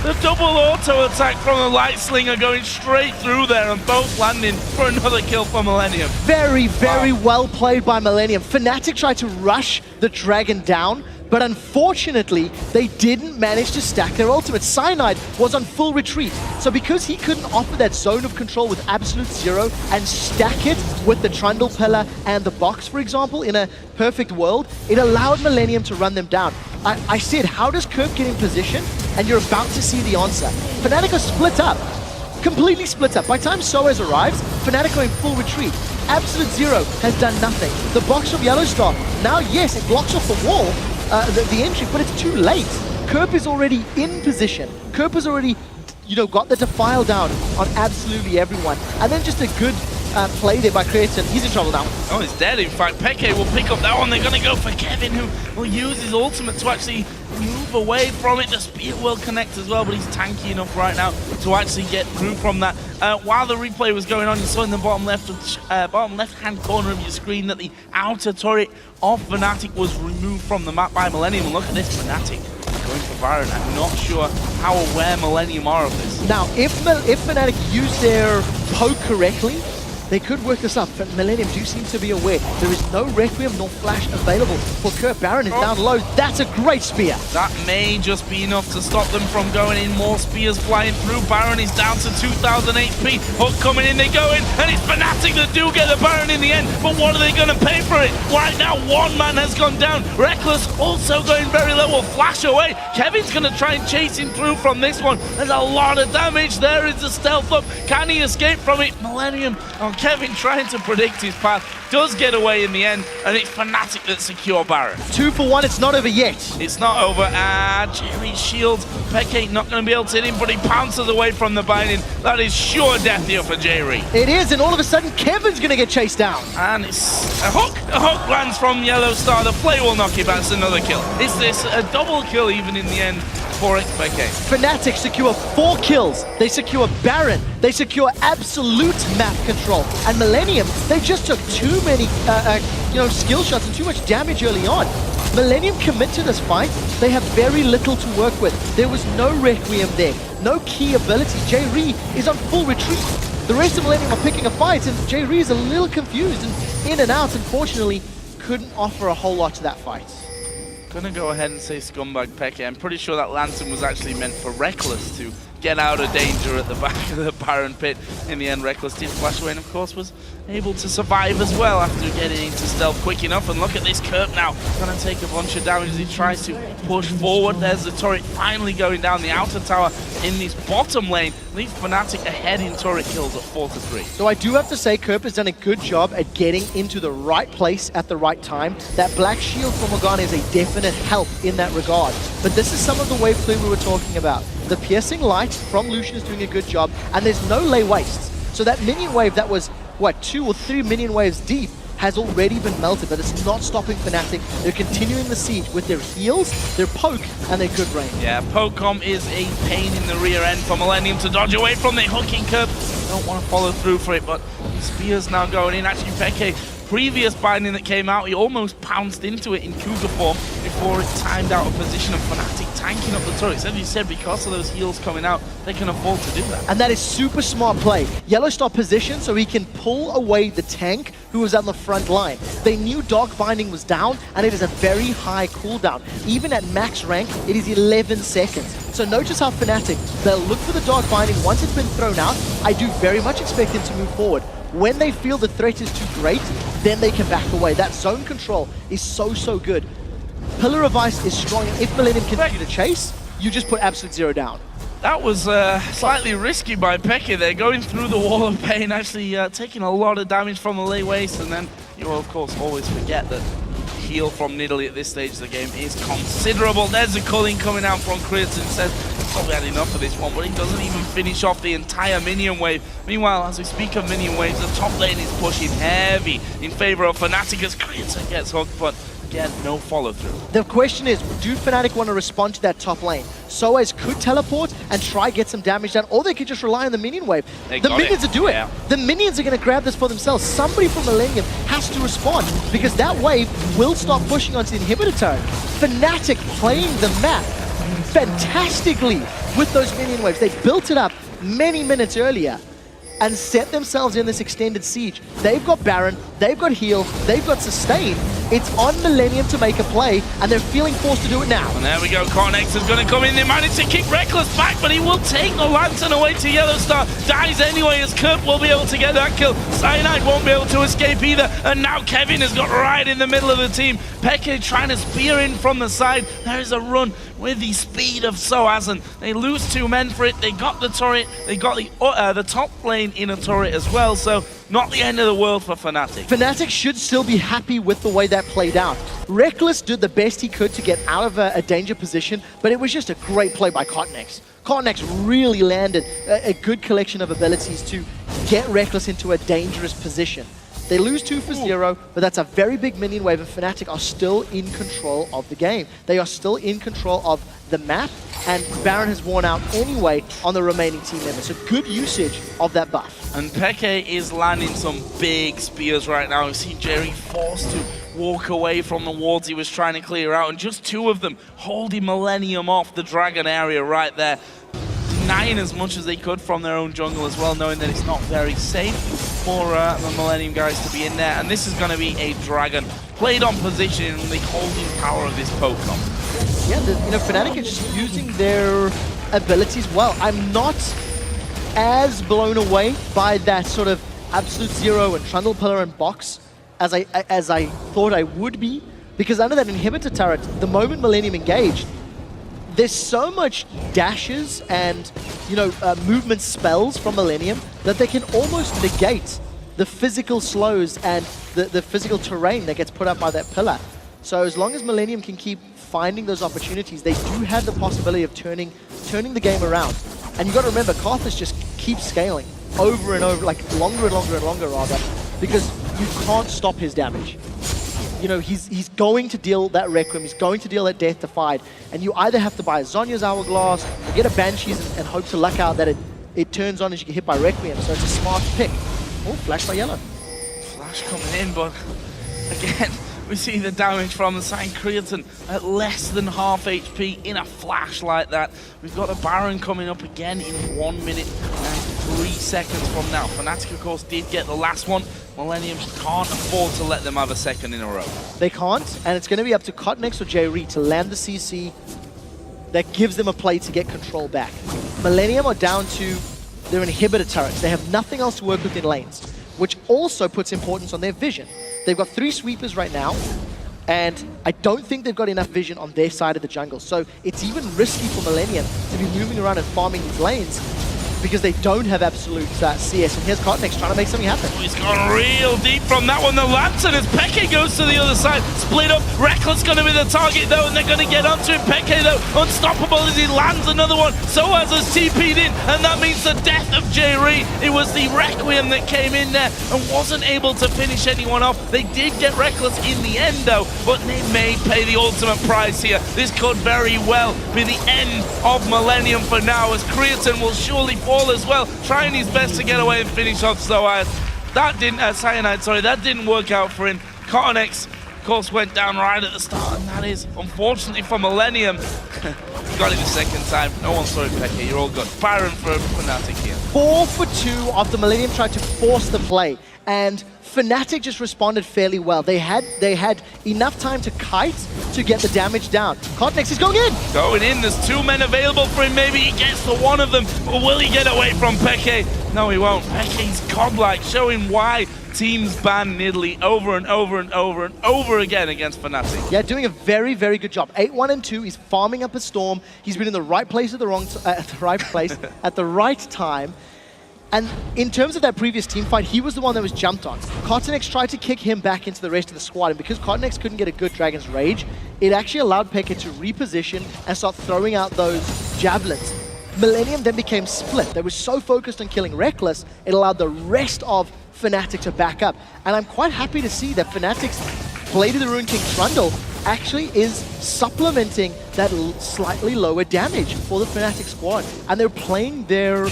The double auto attack from the Light Slinger going straight through there and both landing for another kill for Millenium. Very, very well played by Millenium. Fnatic tried to rush the Dragon down, but unfortunately, they didn't manage to stack their ultimate. Cyanide was on full retreat, so because he couldn't offer that zone of control with absolute zero and stack it with the Trundle Pillar and the box, for example, in a perfect world, it allowed Millenium to run them down. I said, how does Kirk get in position? And you're about to see the answer. Fnatic are split up, completely split up. By the time Soaz arrives, Fnatic are in full retreat. Absolute Zero has done nothing. The box from Yellowstar, now yes, it blocks off the wall, the entry, but it's too late. Kerp is already in position. Kerp has already, got the defile down on absolutely everyone. And then just a good play there by Creatine. He's in trouble now. Oh, he's dead. In fact, Peke will pick up that one. They're going to go for Kevin, who will use his ultimate to actually move away from it. The spear will connect as well, but he's tanky enough right now to actually get through from that. While the replay was going on, you saw in the bottom left-hand corner of your screen that the outer turret of Fnatic was removed from the map by Millenium. And look at this, Fnatic going for Baron. I'm not sure how aware Millenium are of this. Now, if Fnatic use their poke correctly, they could work this up, but Millenium do seem to be aware. There is no Requiem nor Flash available for Kirk. Baron is down low. That's a great spear. That may just be enough to stop them from going in. More spears flying through. Baron is down to 2,000 HP. Hook coming in, they go in, and it's Fnatic that do get the Baron in the end. But what are they going to pay for it? Right now, one man has gone down. Reckless also going very low. Will flash away. Kevin's going to try and chase him through from this one. There's a lot of damage. There is the stealth up. Can he escape from it? Millenium on Kevin trying to predict his path, does get away in the end, and it's Fnatic that secure Baron. 2 for 1, it's not over yet. It's not over. Jerry's shield. Peke not going to be able to hit him, but he pounces away from the binding. That is sure death here for Jerry. It is, and all of a sudden, Kevin's going to get chased down. And it's a hook. A hook lands from Yellowstar. The play will knock him back. It's another kill. Is this a double kill even in the end for Peke? Fnatic secure 4 kills. They secure Baron. They secure absolute map control. And Millenium, they just took too many skill shots and too much damage early on. Millenium commit to this fight. They have very little to work with. There was no Requiem there, no key ability. J-Ree is on full retreat. The rest of Millenium are picking a fight, and J-Ree is a little confused and in and out. Unfortunately, couldn't offer a whole lot to that fight. Gonna go ahead and say Scumbag Peke. I'm pretty sure that Lantern was actually meant for Reckless to get out of danger at the back of the Baron pit. In the end, Reckless did flash away and of course was able to survive as well after getting into stealth quick enough. And look at this Kirk now, gonna take a bunch of damage as he tries to push forward. There's the turret finally going down the outer tower in this bottom lane. Leaves Fnatic ahead in turret kills at 4-3. So I do have to say Kirk has done a good job at getting into the right place at the right time. That black shield from Morgana is a definite help in that regard. But this is some of the wave play we were talking about. The piercing light from Lucian is doing a good job, and there's no lay wastes. So that minion wave that was, 2 or 3 minion waves deep has already been melted, but it's not stopping Fnatic. They're continuing the siege with their heals, their poke, and their good range. Yeah, Pokecom is a pain in the rear end for Millenium to dodge away from. The hooking curve. Don't want to follow through for it, but Spear's now going in. Actually, Peke, previous binding that came out, he almost pounced into it in Cougar form before it timed out of position, of Fnatic tanking up the turrets. As you said, because of those heals coming out, they can afford to do that. And that is super smart play. Yellowstar positioned so he can pull away the tank who was on the front line. They knew Dog Binding was down, and it is a very high cooldown. Even at max rank, it is 11 seconds. So notice how Fnatic, they'll look for the Dog Binding once it's been thrown out. I do very much expect them to move forward. When they feel the threat is too great, then they can back away. That zone control is so good. Pillar of Ice is strong. If Millennium continue to chase, you just put Absolute Zero down. That was slightly risky by Peke there, going through the wall of pain, actually taking a lot of damage from the late waste, and then you will, of course, always forget that heal from Nidalee at this stage of the game is considerable. There's a culling coming out from Creaton, says he's probably had enough of this one, but he doesn't even finish off the entire minion wave. Meanwhile, as we speak of minion waves, the top lane is pushing heavy in favor of Fnatic as Creaton gets hooked, but again, no follow-through. The question is, do Fnatic want to respond to that top lane? Soaz could teleport and try get some damage down, or they could just rely on the minion wave. The minions will do it. Yeah. The minions are going to grab this for themselves. Somebody from Millenium has to respond, because that wave will start pushing onto the inhibitor turret. Fnatic playing the map fantastically with those minion waves. They built it up many minutes earlier and set themselves in this extended siege. They've got Baron, they've got heal, they've got sustain. It's on Millenium to make a play, and they're feeling forced to do it now. And there we go, Cornex is going to come in. They managed to kick Reckless back, but he will take the Lantern away to Yellowstar. Dies anyway, as Kurt will be able to get that kill. Cyanide won't be able to escape either, and now Kevin has got right in the middle of the team. Peke trying to spear in from the side. There is a run with the speed of Soaz, and they lose 2 men for it. They got the turret, they got the top lane in a turret as well, so not the end of the world for Fnatic. Fnatic should still be happy with the way that played out. Reckless did the best he could to get out of a danger position, but it was just a great play by Cotnex. Cotnex really landed a good collection of abilities to get Reckless into a dangerous position. They lose 2 for 0, but that's a very big minion wave, and Fnatic are still in control of the game. They are still in control of the map, and Baron has worn out anyway on the remaining team members. So good usage of that buff. And Peke is landing some big spears right now. We've seen Jerry forced to walk away from the wards he was trying to clear out, and just 2 of them holding Millennium off the Dragon area right there. Denying as much as they could from their own jungle as well, knowing that it's not very safe for the Millennium guys to be in there. And this is going to be a Dragon played on position and the holding power of this Pokemon. Yeah, Fnatic are just using their abilities well. I'm not as blown away by that sort of Absolute Zero and Trundle Pillar and box as I thought I would be, because under that inhibitor turret, the moment Millennium engaged, there's so much dashes and movement spells from Millennium that they can almost negate the physical slows and the physical terrain that gets put up by that pillar. So as long as Millennium can keep finding those opportunities, they do have the possibility of turning the game around. And you've got to remember, Karthus just keeps scaling over and over, like longer and longer and longer rather, because you can't stop his damage. He's going to deal that Requiem, he's going to deal that Death Defied, and you either have to buy a Zhonya's Hourglass, or get a Banshee's and hope to luck out that it turns on as you get hit by Requiem, so it's a smart pick. Oh, flash by yellow. Flash coming in, but again, we see the damage from the Saint Creaton at less than half HP in a flash like that. We've got a Baron coming up again in 1 minute and 3 seconds from now. Fnatic, of course, did get the last one. Millennium can't afford to let them have a second in a row. They can't, and it's going to be up to Cotnex or Jerry to land the CC that gives them a play to get control back. Millennium are down to their inhibitor turrets. They have nothing else to work with in lanes, which also puts importance on their vision. They've got 3 sweepers right now, and I don't think they've got enough vision on their side of the jungle. So it's even risky for Millennium to be moving around and farming these lanes, because they don't have absolute CS. And here's Cotnex trying to make something happen. Oh, he's gone real deep from that one. The Lantern as Peke goes to the other side. Split up. Reckless going to be the target though, and they're going to get onto him. Peke though, unstoppable as he lands another one. Soaz has TP'd in, and that means the death of J-Ree. It was the Requiem that came in there and wasn't able to finish anyone off. They did get Reckless in the end though, but they may pay the ultimate price here. This could very well be the end of Millennium for now, as Creaton will surely fall as well, trying his best to get away and finish off Soaz. That didn't, Cyanide, sorry, that didn't work out for him. Cotnex, of course, went down right at the start, and that is, unfortunately for Millennium, got it the second time. No one saw it, Peke, you're all good. Baron for Fnatic here. 4 for 2 after Millennium tried to force the play, and Fnatic just responded fairly well. They had enough time to kite to get the damage down. Cotnex is going in! Going in, there's 2 men available for him. Maybe he gets the one of them, but will he get away from Peke? No, he won't. Peke's godlike, showing why teams ban Nidalee over and over and over and over again against Fnatic. Yeah, doing a very, very good job. 8-1 and 2, he's farming up a storm. He's been in the right place at the right place at the right time. And in terms of that previous team fight, he was the one that was jumped on. Cotnex tried to kick him back into the rest of the squad, and because Cotnex couldn't get a good Dragon's Rage, it actually allowed Peke to reposition and start throwing out those javelins. Millenium then became split. They were so focused on killing Reckless, it allowed the rest of Fnatic to back up. And I'm quite happy to see that Fnatic's Blade of the Ruined King Trundle actually is supplementing that slightly lower damage for the Fnatic squad. And they're playing to their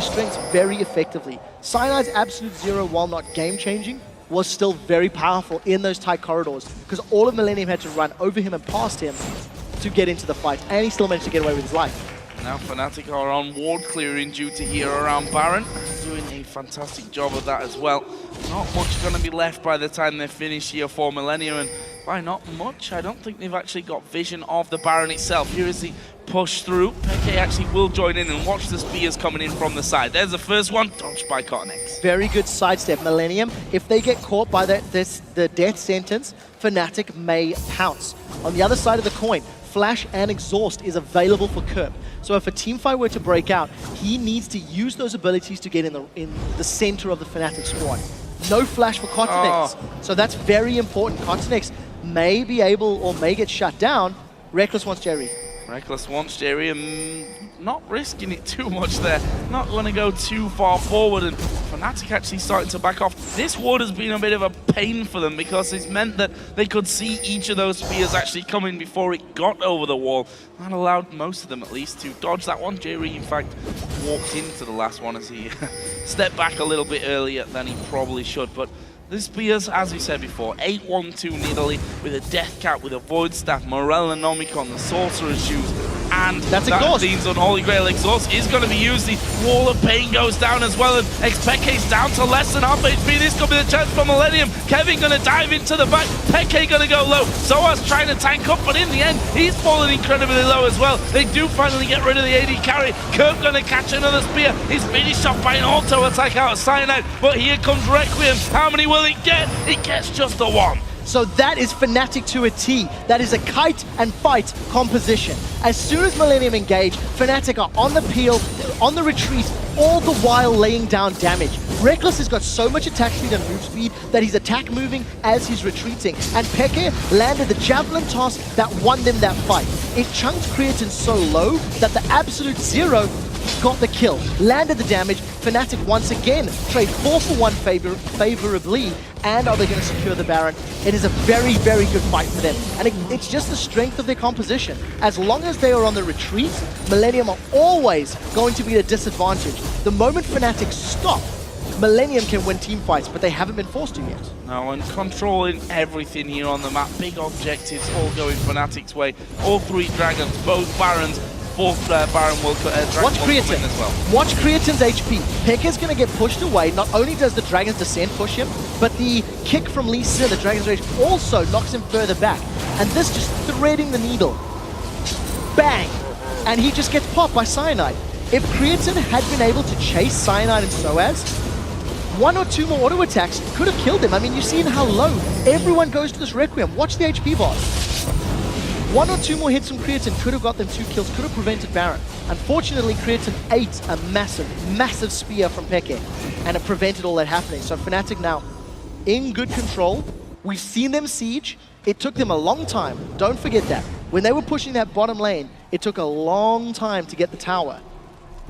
strengths very effectively. Cyanide's Absolute Zero, while not game-changing, was still very powerful in those tight corridors because all of Millenium had to run over him and past him to get into the fight. And he still managed to get away with his life. Now Fnatic are on ward clearing duty here around Baron, doing a fantastic job of that as well. Not much going to be left by the time they finish here for Millenium, and by not much, I don't think they've actually got vision of the Baron itself. Here is the push through. Peke actually will join in and watch the spears coming in from the side. There's the first one, dodged by Cotnex. Very good sidestep. Millenium, if they get caught by the death sentence, Fnatic may pounce. On the other side of the coin, Flash and Exhaust is available for Kerp. So if a teamfight were to break out, he needs to use those abilities to get in the center of the Fnatic squad. No Flash for Cotnex. So that's very important. Cotnex may be able or may get shut down. Reckless wants Jerry. Reckless wants Jerry and not risking it too much there. Not going to go too far forward, and Fnatic actually starting to back off. This ward has been a bit of a pain for them because it's meant that they could see each of those spears actually coming before it got over the wall. That allowed most of them at least to dodge that one. Jerry in fact walked into the last one as he stepped back a little bit earlier than he probably should, but the spears, as we said before, 8-1-2 Nidalee with a Death Cap, with a Void Staff, Morellonomicon, the Sorcerer's Shoes, and that's that Exhaust. Dean's Unholy Grail Exhaust is going to be used. The Wall of Pain goes down as well, and Peke's down to less than half HP. This could be the chance for Millenium. Kevin going to dive into the back. Peke going to go low. Soa's trying to tank up, but in the end, he's fallen incredibly low as well. They do finally get rid of the AD carry. Kerp going to catch another spear. He's finished off by an auto attack out of Cyanide, but here comes Requiem. How many will it get? It gets just the one. So that is Fnatic to a T. That is a kite and fight composition. As soon as Millenium engage, Fnatic are on the peel, on the retreat, all the while laying down damage. Reckless has got so much attack speed and move speed that he's attack moving as he's retreating. And Peke landed the Javelin toss that won them that fight. It chunked Creatine so low that the Absolute Zero got the kill, landed the damage. Fnatic once again trade 4-for-1 favorably, and are they going to secure the Baron? It is a very, very good fight for them, and it's just the strength of their composition. As long as they are on the retreat, Millenium are always going to be at a disadvantage. The moment Fnatic stop, Millenium can win team fights, but they haven't been forced to yet. No, and controlling everything here on the map, big objectives all going Fnatic's way. All 3 dragons, both Barons. 4th Baron will Watch Creatine as well. Watch Creatine's HP. Peke's going to get pushed away. Not only does the Dragon's Descent push him, but the kick from Lee Sin, the Dragon's Rage, also knocks him further back. And this just threading the needle. Bang! And he just gets popped by Cyanide. If Creatine had been able to chase Cyanide and Soaz, 1 or 2 more auto attacks could have killed him. I mean, you've seen how low everyone goes to this Requiem. Watch the HP bar. 1 or 2 more hits from Creatine could have got them 2 kills, could have prevented Baron. Unfortunately, Creatine ate a massive, massive spear from Peke, and it prevented all that happening. So Fnatic now in good control. We've seen them siege. It took them a long time. Don't forget that. When they were pushing that bottom lane, it took a long time to get the tower.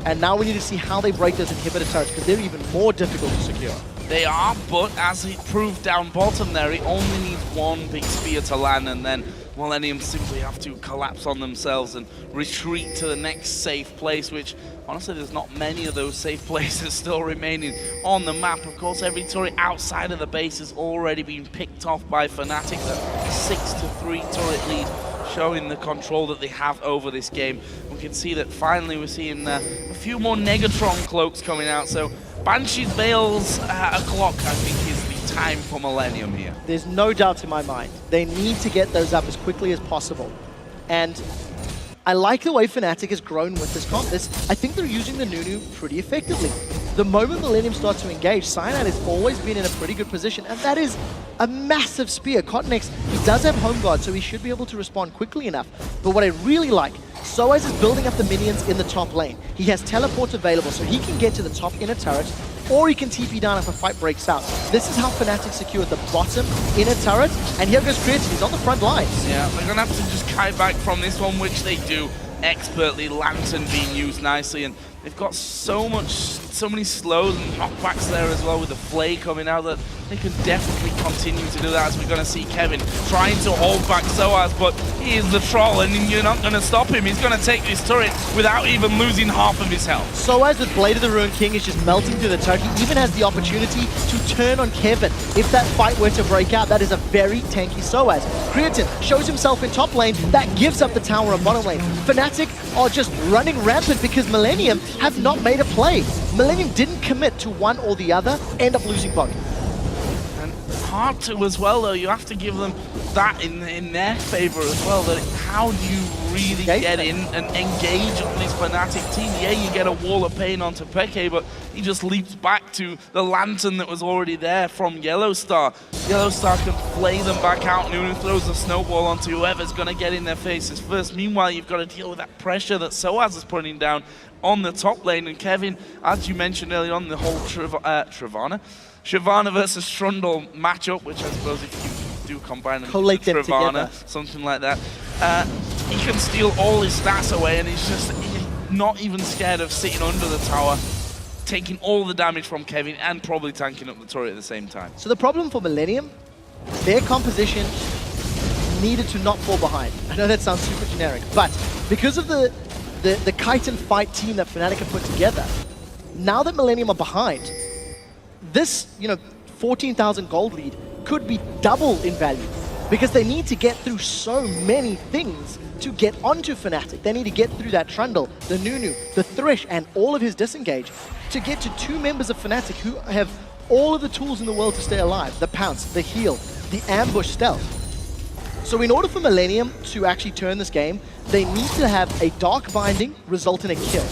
And now we need to see how they break those inhibitor turrets, because they're even more difficult to secure. They are, but as it proved down bottom there, it only needs 1 big spear to land, and then Millenium simply have to collapse on themselves and retreat to the next safe place, which honestly there's not many of those safe places still remaining on the map. Of course, every turret outside of the base has already been picked off by Fnatic. A 6-3 turret lead, showing the control that they have over this game. We can see that finally we're seeing a few more Negatron cloaks coming out, so Banshee's Veil's O'Clock, I think, is the time for Millenium here. There's no doubt in my mind. They need to get those up as quickly as possible. And I like the way Fnatic has grown with this comp. I think they're using the Nunu pretty effectively. The moment Millenium starts to engage, Cyanide has always been in a pretty good position, and that is a massive spear. Cottonex, he does have home guard, so he should be able to respond quickly enough. But what I really like, Soaz is building up the minions in the top lane. He has teleport available, so he can get to the top inner turret, or he can TP down if a fight breaks out. This is how Fnatic secured the bottom inner turret, and here goes Creative, he's on the front lines. Yeah, they're going to have to just kite back from this one, which they do expertly. Lantern being used nicely, and they've got so many slows and knockbacks there as well with the Flay coming out that they can definitely continue to do that, as we're going to see Kevin trying to hold back Soaz, but he is the troll and you're not going to stop him. He's going to take this turret without even losing half of his health. Soaz with Blade of the Ruined King is just melting through the turret. He even has the opportunity to turn on Kevin. If that fight were to break out, that is a very tanky Soaz. Creatine shows himself in top lane. That gives up the tower on bottom lane. Fnatic are just running rampant because Millenium have not made a play. Millenium didn't commit to one or the other, end up losing both. And hard to as well, though. You have to give them that in their favor as well. That how do you really get in and engage on this Fnatic team? Yeah, you get a wall of pain onto Peke, but he just leaps back to the Lantern that was already there from Yellowstar. Yellowstar can play them back out. Nunu throws a snowball onto whoever's going to get in their faces first. Meanwhile, you've got to deal with that pressure that Soaz is putting down on the top lane. And Kevin, as you mentioned earlier on, the whole Shyvana versus Strundle matchup, which I suppose if you do combine them, collate them together, something like that, he can steal all his stats away, and he's not even scared of sitting under the tower, taking all the damage from Kevin and probably tanking up the turret at the same time. So the problem for Millenium, their composition needed to not fall behind. I know that sounds super generic, but because of the kite and fight team that Fnatic have put together, now that Millenium are behind, this 14,000 gold lead could be double in value because they need to get through so many things to get onto Fnatic. They need to get through that Trundle, the Nunu, the Thresh, and all of his disengage to get to two members of Fnatic who have all of the tools in the world to stay alive. The Pounce, the Heal, the Ambush Stealth. So in order for Millenium to actually turn this game, they need to have a Dark Binding result in a kill.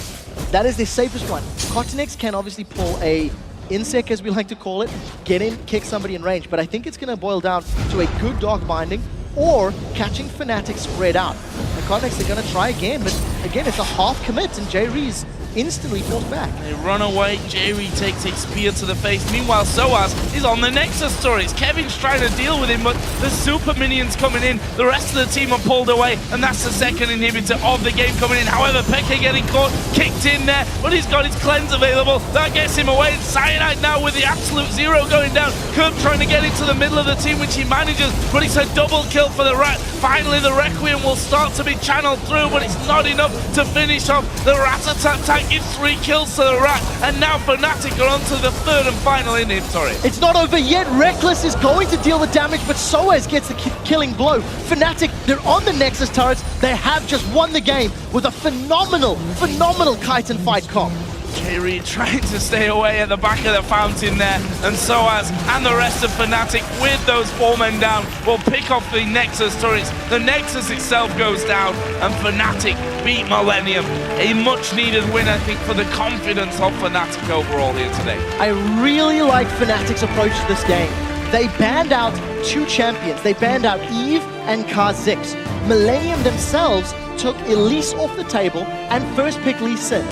That is the safest one. Cottonex can obviously pull a Insect, as we like to call it, get in, kick somebody in range, but I think it's going to boil down to a good Dark Binding or catching Fnatic spread out. And Cottonex, they're going to try again, but again, it's a half commit, and J-Rees instantly falls back. They run away, J-Ree takes a spear to the face. Meanwhile, Soaz is on the Nexus turrets. Kevin's trying to deal with him, but the super minions coming in. The rest of the team are pulled away, and that's the second inhibitor of the game coming in. However, Peke getting caught, kicked in there, but he's got his cleanse available. That gets him away. Cyanide now with the absolute zero going down. Curb trying to get into the middle of the team, which he manages, but it's a double kill for the Rat. Finally, the Requiem will start to be channeled through, but it's not enough to finish off the Rat-a-tat-tat. It's 3 kills to the Rat, and now Fnatic are on to the third and final inhibitor. It's not over yet. Reckless is going to deal the damage, but Soaz gets the killing blow. Fnatic, they're on the Nexus turrets. They have just won the game with a phenomenal kite and fight comp. J-Ree trying to stay away at the back of the fountain there, and Soaz and the rest of Fnatic with those 4 men down will pick off the Nexus turrets. The Nexus itself goes down, and Fnatic beat Millenium. A much needed win, I think, for the confidence of Fnatic overall here today. I really like Fnatic's approach to this game. They banned out 2 champions. They banned out Eve and Kha'Zix. Millenium themselves took Elise off the table and first picked Lee Sin.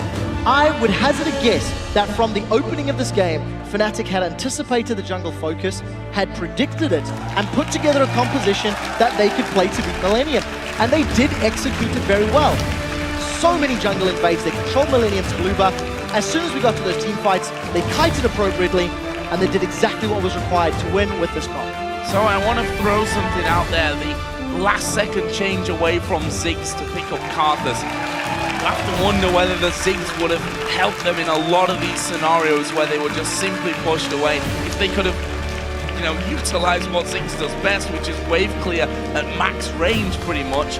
I would hazard a guess that from the opening of this game, Fnatic had anticipated the jungle focus, had predicted it, and put together a composition that they could play to beat Millenium. And they did execute it very well. So many jungle invades, they controlled Millenium's blue buff. As soon as we got to those team fights, they kited appropriately, and they did exactly what was required to win with this comp. So I want to throw something out there. The last second change away from Ziggs to pick up Karthus. You have to wonder whether the Ziggs would have helped them in a lot of these scenarios where they were just simply pushed away. If they could have, utilized what Ziggs does best, which is wave clear at max range pretty much,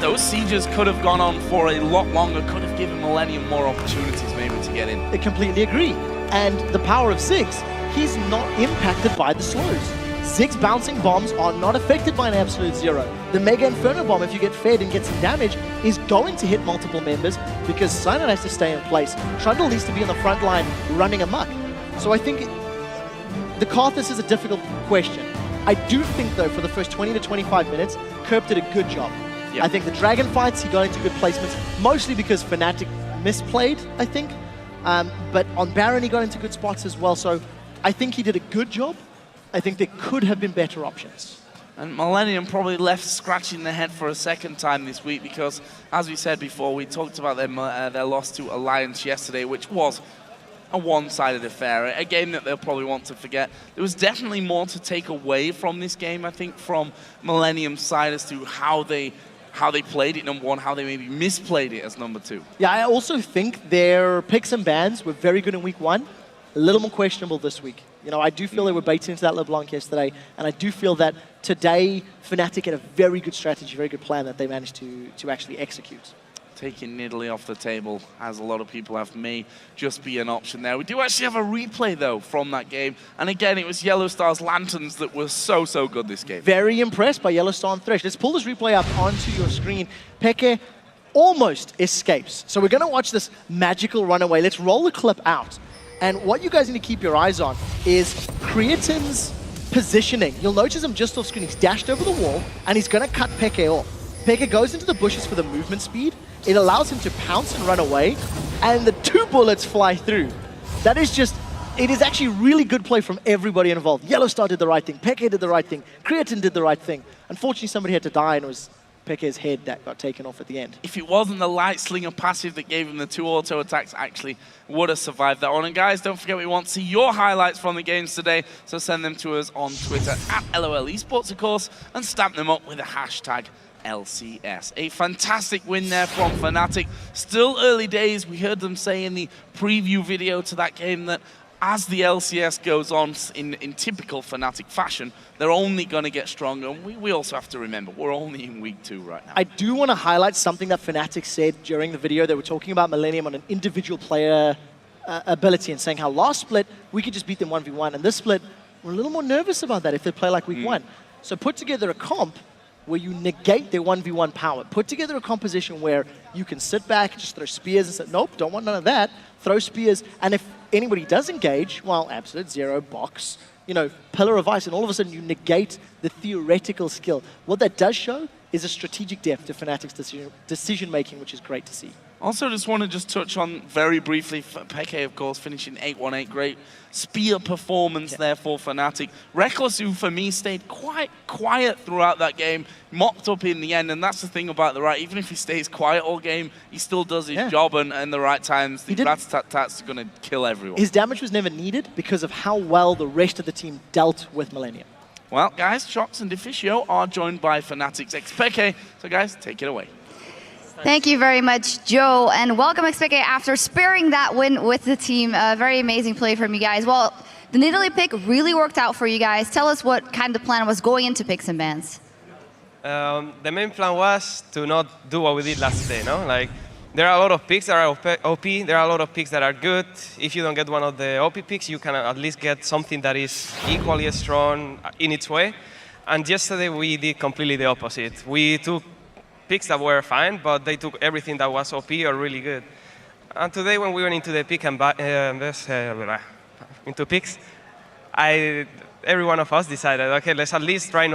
those sieges could have gone on for a lot longer, could have given Millenium more opportunities maybe to get in. I completely agree. And the power of Ziggs, he's not impacted by the slows. Zig's bouncing bombs are not affected by an absolute zero. The Mega Inferno bomb, if you get fed and get some damage, is going to hit multiple members because Cyanide has to stay in place. Trundle needs to be on the front line running amok. So I think the Karthus is a difficult question. I do think, though, for the first 20 to 25 minutes, Kerp did a good job. Yep. I think the Dragon fights, he got into good placements, mostly because Fnatic misplayed, I think. But on Baron, he got into good spots as well. So I think he did a good job. I think there could have been better options. And Millenium probably left scratching their head for a second time this week because, as we said before, we talked about their loss to Alliance yesterday, which was a one-sided affair, a game that they'll probably want to forget. There was definitely more to take away from this game, I think, from Millennium's side as to how they played it, number one, how they maybe misplayed it as number two. Yeah, I also think their picks and bans were very good in week one, a little more questionable this week. You know, I do feel they were baited into that LeBlanc yesterday, and I do feel that today Fnatic had a very good strategy, very good plan that they managed to actually execute. Taking Nidalee off the table, as a lot of people have, may just be an option there. We do actually have a replay, though, from that game. And again, it was Yellow Star's Lanterns that were so good this game. Very impressed by Yellow Star and Thresh. Let's pull this replay up onto your screen. Peke almost escapes. So we're going to watch this magical runaway. Let's roll the clip out. And what you guys need to keep your eyes on is Creatin's positioning. You'll notice him just off screen. He's dashed over the wall, and he's going to cut Peke off. Peke goes into the bushes for the movement speed. It allows him to pounce and run away, and the 2 bullets fly through. That is just, it is actually really good play from everybody involved. Yellow Star did the right thing, Peke did the right thing, Creatin did the right thing. Unfortunately, somebody had to die, and it was Peke's head that got taken off at the end. If it wasn't the light slinger passive that gave him the 2 auto attacks, actually would have survived that one. And guys, don't forget we want to see your highlights from the games today, so send them to us on Twitter at LOL Esports, of course, and stamp them up with the hashtag LCS. A fantastic win there from Fnatic. Still early days. We heard them say in the preview video to that game that as the LCS goes on in typical Fnatic fashion, they're only going to get stronger. And we also have to remember, we're only in week 2 right now. I do want to highlight something that Fnatic said during the video. They were talking about Millenium on an individual player ability and saying how last split, we could just beat them 1v1. And this split, we're a little more nervous about that if they play like week 1. So put together a comp where you negate their 1v1 power. Put together a composition where you can sit back, just throw spears and say, nope, don't want none of that. Throw spears, and if anybody does engage, well, absolute zero, box, you know, pillar of ice, and all of a sudden you negate the theoretical skill. What that does show is a strategic depth to Fnatic's decision-making, which is great to see. Also, just want to just touch on very briefly, Peke, of course, finishing 8-1-8. Great spear performance there for Fnatic. Reckless, who for me stayed quite quiet throughout that game, mopped up in the end, and that's the thing about the right. Even if he stays quiet all game, he still does his job, and the right times, the rat-tat-tat's going to kill everyone. His damage was never needed because of how well the rest of the team dealt with Millenium. Well, guys, Shox and Deficio are joined by Fnatic's Xpeke. So, guys, take it away. Thank you very much, Joe, and welcome Xpeke after sparing that win with the team. Very amazing play from you guys. Well, the Nidalee pick really worked out for you guys. Tell us what kind of plan was going into picks and bans. The main plan was to not do what we did last day, no? Like, there are a lot of picks that are OP, there are a lot of picks that are good. If you don't get one of the OP picks, you can at least get something that is equally as strong in its way. And yesterday we did completely the opposite. We took picks that were fine, but they took everything that was OP or really good. And today, when we went into the pick and into picks, every one of us decided, okay, let's at least try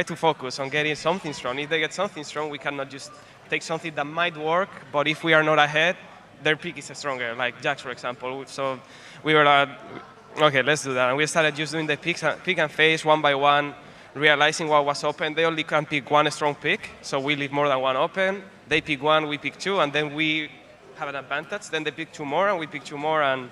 to focus on getting something strong. If they get something strong, we cannot just take something that might work, but if we are not ahead, their pick is stronger, like Jax, for example. So we were like, okay, let's do that. And we started just doing the pick and phase one by one, realizing what was open. They only can pick one strong pick, so we leave more than one open. They pick one, we pick two, and then we have an advantage. Then they pick 2 more, and we pick 2 more. And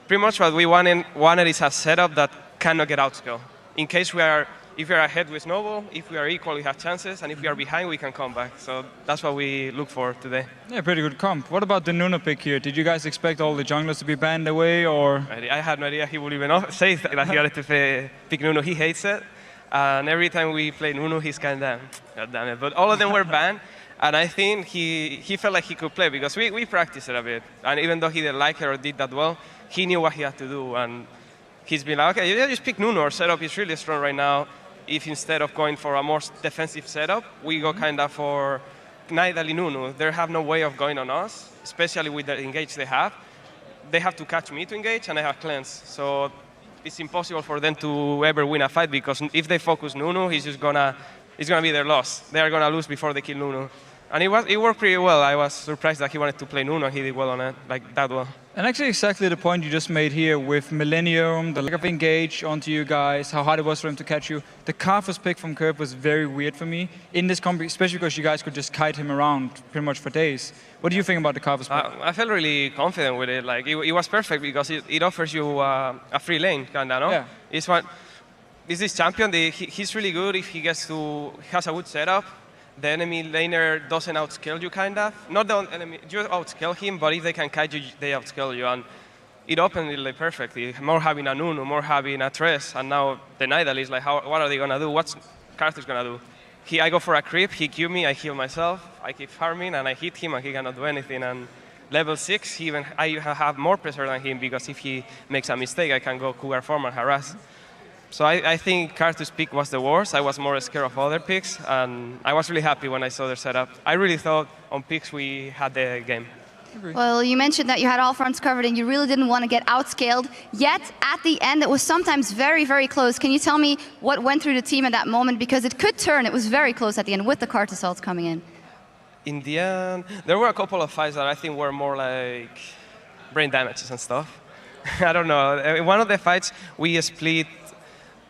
pretty much what we wanted is a setup that cannot get outscaled. In case if we are ahead with Snowball, if we are equal, we have chances, and if we are behind, we can come back. So that's what we look for today. Yeah, pretty good comp. What about the Nuno pick here? Did you guys expect all the junglers to be banned away, or? I had no idea he would even say that he had to pick Nuno. He hates it. And every time we play Nuno, he's kind of, God damn it. But all of them were banned, and I think he felt like he could play because we practiced it a bit. And even though he didn't like it or did that well, he knew what he had to do. And he's been like, okay, yeah, just pick Nuno. Our setup is really strong right now. If instead of going for a more defensive setup, we go kind of for Nidalee Nuno. They have no way of going on us, especially with the engage they have. They have to catch me to engage, and I have cleanse. So it's impossible for them to ever win a fight, because if they focus Nuno, it's gonna be their loss. They are gonna lose before they kill Nuno. And it worked pretty well. I was surprised that he wanted to play Nuno, and he did well on it, like that well. And actually exactly the point you just made here with Millenium, the lack of engage onto you guys, how hard it was for him to catch you. The Karthus pick from Curve was very weird for me in this comp, especially because you guys could just kite him around pretty much for days. What do you think about the Karthus pick? I felt really confident with it. Like it was perfect because it offers you a free lane, kinda, no? Yeah. It's this champion. He's really good if he has a good setup. The enemy laner doesn't outscale you, kind of. Not the enemy, you outscale him, but if they can kite you, they outscale you. And it opened it like perfectly. More having a Nuno, more having a Tres, and now the Nidalee is like, what are they gonna do? What's Karthus gonna do? I go for a creep, he Q me, I heal myself, I keep farming, and I hit him, and he cannot do anything. And level 6, I have more pressure than him, because if he makes a mistake, I can go Cougar form and harass. So I think Karthus' pick was the worst. I was more scared of other picks, and I was really happy when I saw their setup. I really thought on picks we had the game. Well, you mentioned that you had all fronts covered and you really didn't want to get outscaled. Yet, at the end, it was sometimes very, very close. Can you tell me what went through the team at that moment? Because it could turn. It was very close at the end with the Karthus ults coming in. In the end, there were a couple of fights that I think were more like brain damages and stuff. I don't know. In one of the fights, we split.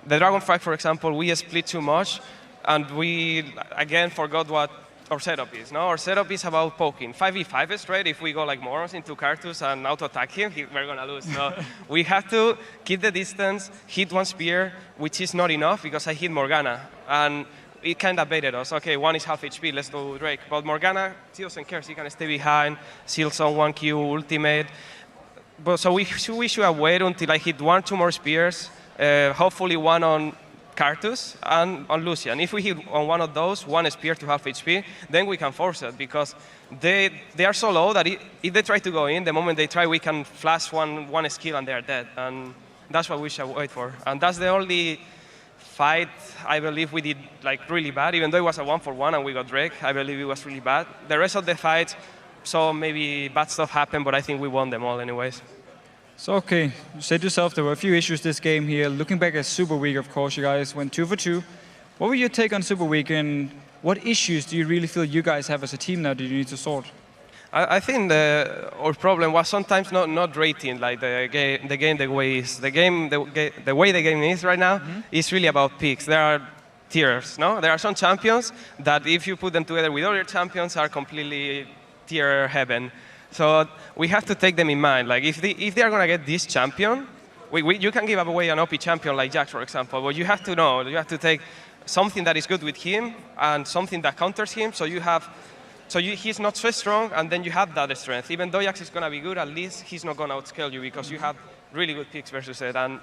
The Dragon fight, for example, we split too much, and we, again, forgot what our setup is. No? Our setup is about poking. 5v5 straight. If we go like morons into Karthus and auto-attack him, we're going to lose. So we have to keep the distance, hit one spear, which is not enough, because I hit Morgana. And it kind of baited us. Okay, one is half HP, let's do Drake. But Morgana, she doesn't care. She can stay behind, seal someone, Q, ultimate. But so we should have waited until I hit 1-2 more spears. Hopefully one on Karthus and on Lucian. If we hit on one of those, one spear to half HP, then we can force it, because they are so low that if they try to go in, the moment they try, we can flash one skill and they are dead. And that's what we should wait for. And that's the only fight I believe we did like really bad, even though it was a 1-for-1 and we got Drake. I believe it was really bad. The rest of the fights, so maybe bad stuff happened, but I think we won them all anyways. So, okay, you said yourself there were a few issues this game here. Looking back at Super Week, of course, you guys went 2 for 2. What were your take on Super Week, and what issues do you really feel you guys have as a team now that you need to sort? I think our problem was sometimes not rating like the game the way is. The way the game is right now is really about picks. There are tiers, no? There are some champions that if you put them together with other champions are completely tier heaven. So we have to take them in mind. Like if they are gonna get this champion, you can give away an OP champion like Jax, for example, but you have to know, you have to take something that is good with him and something that counters him, he's not so strong, and then you have that strength. Even though Jax is gonna be good, at least he's not gonna outscale you, because you have really good picks versus it. And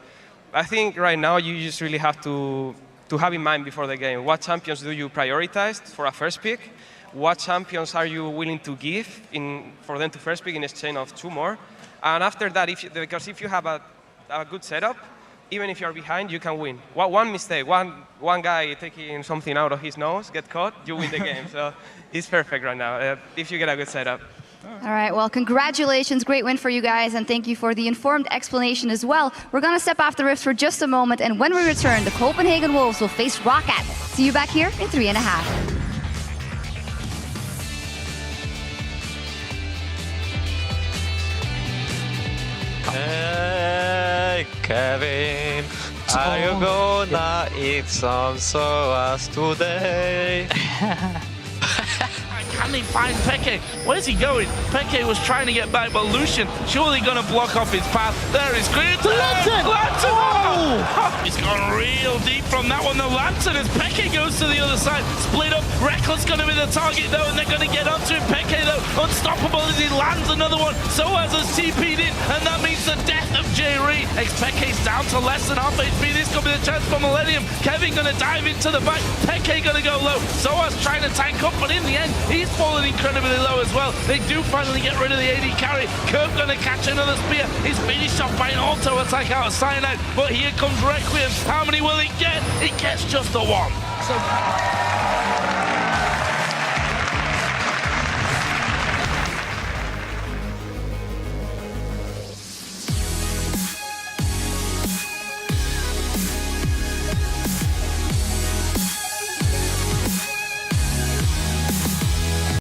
I think right now you just really have to have in mind before the game, what champions do you prioritize for a first pick? What champions are you willing to give for them to first pick in exchange of 2 more? And after that, because if you have a good setup, even if you're behind, you can win. One mistake, one guy taking something out of his nose, get caught, you win the game. So it's perfect right now, if you get a good setup. All right, well, congratulations. Great win for you guys, and thank you for the informed explanation as well. We're going to step off the rifts for just a moment, and when we return, the Copenhagen Wolves will face Rocket. See you back here in 3.5. Hey, Kevin, are you gonna eat some sauce today? Can he find Peke? Where's he going? Peke was trying to get back, but Lucian surely going to block off his path. There is Green. Lantern! Oh! He's gone real deep from that one. The Lantern as Peke goes to the other side. Split up. Reckless going to be the target though, and they're going to get onto him. Peke though, unstoppable as he lands another one. Soaz has TP'd in, and that means the death of J-Reed. Peke's down to less than half HP. This could be the chance for Millenium. Kevin going to dive into the back. Peke going to go low. Soaz trying to tank up, but in the end, he's fallen incredibly low as well. They do finally get rid of the AD carry. Curve gonna catch another spear. He's finished off by an auto attack out of Cyanide, but here comes Requiem. How many will it get? It gets just the one. So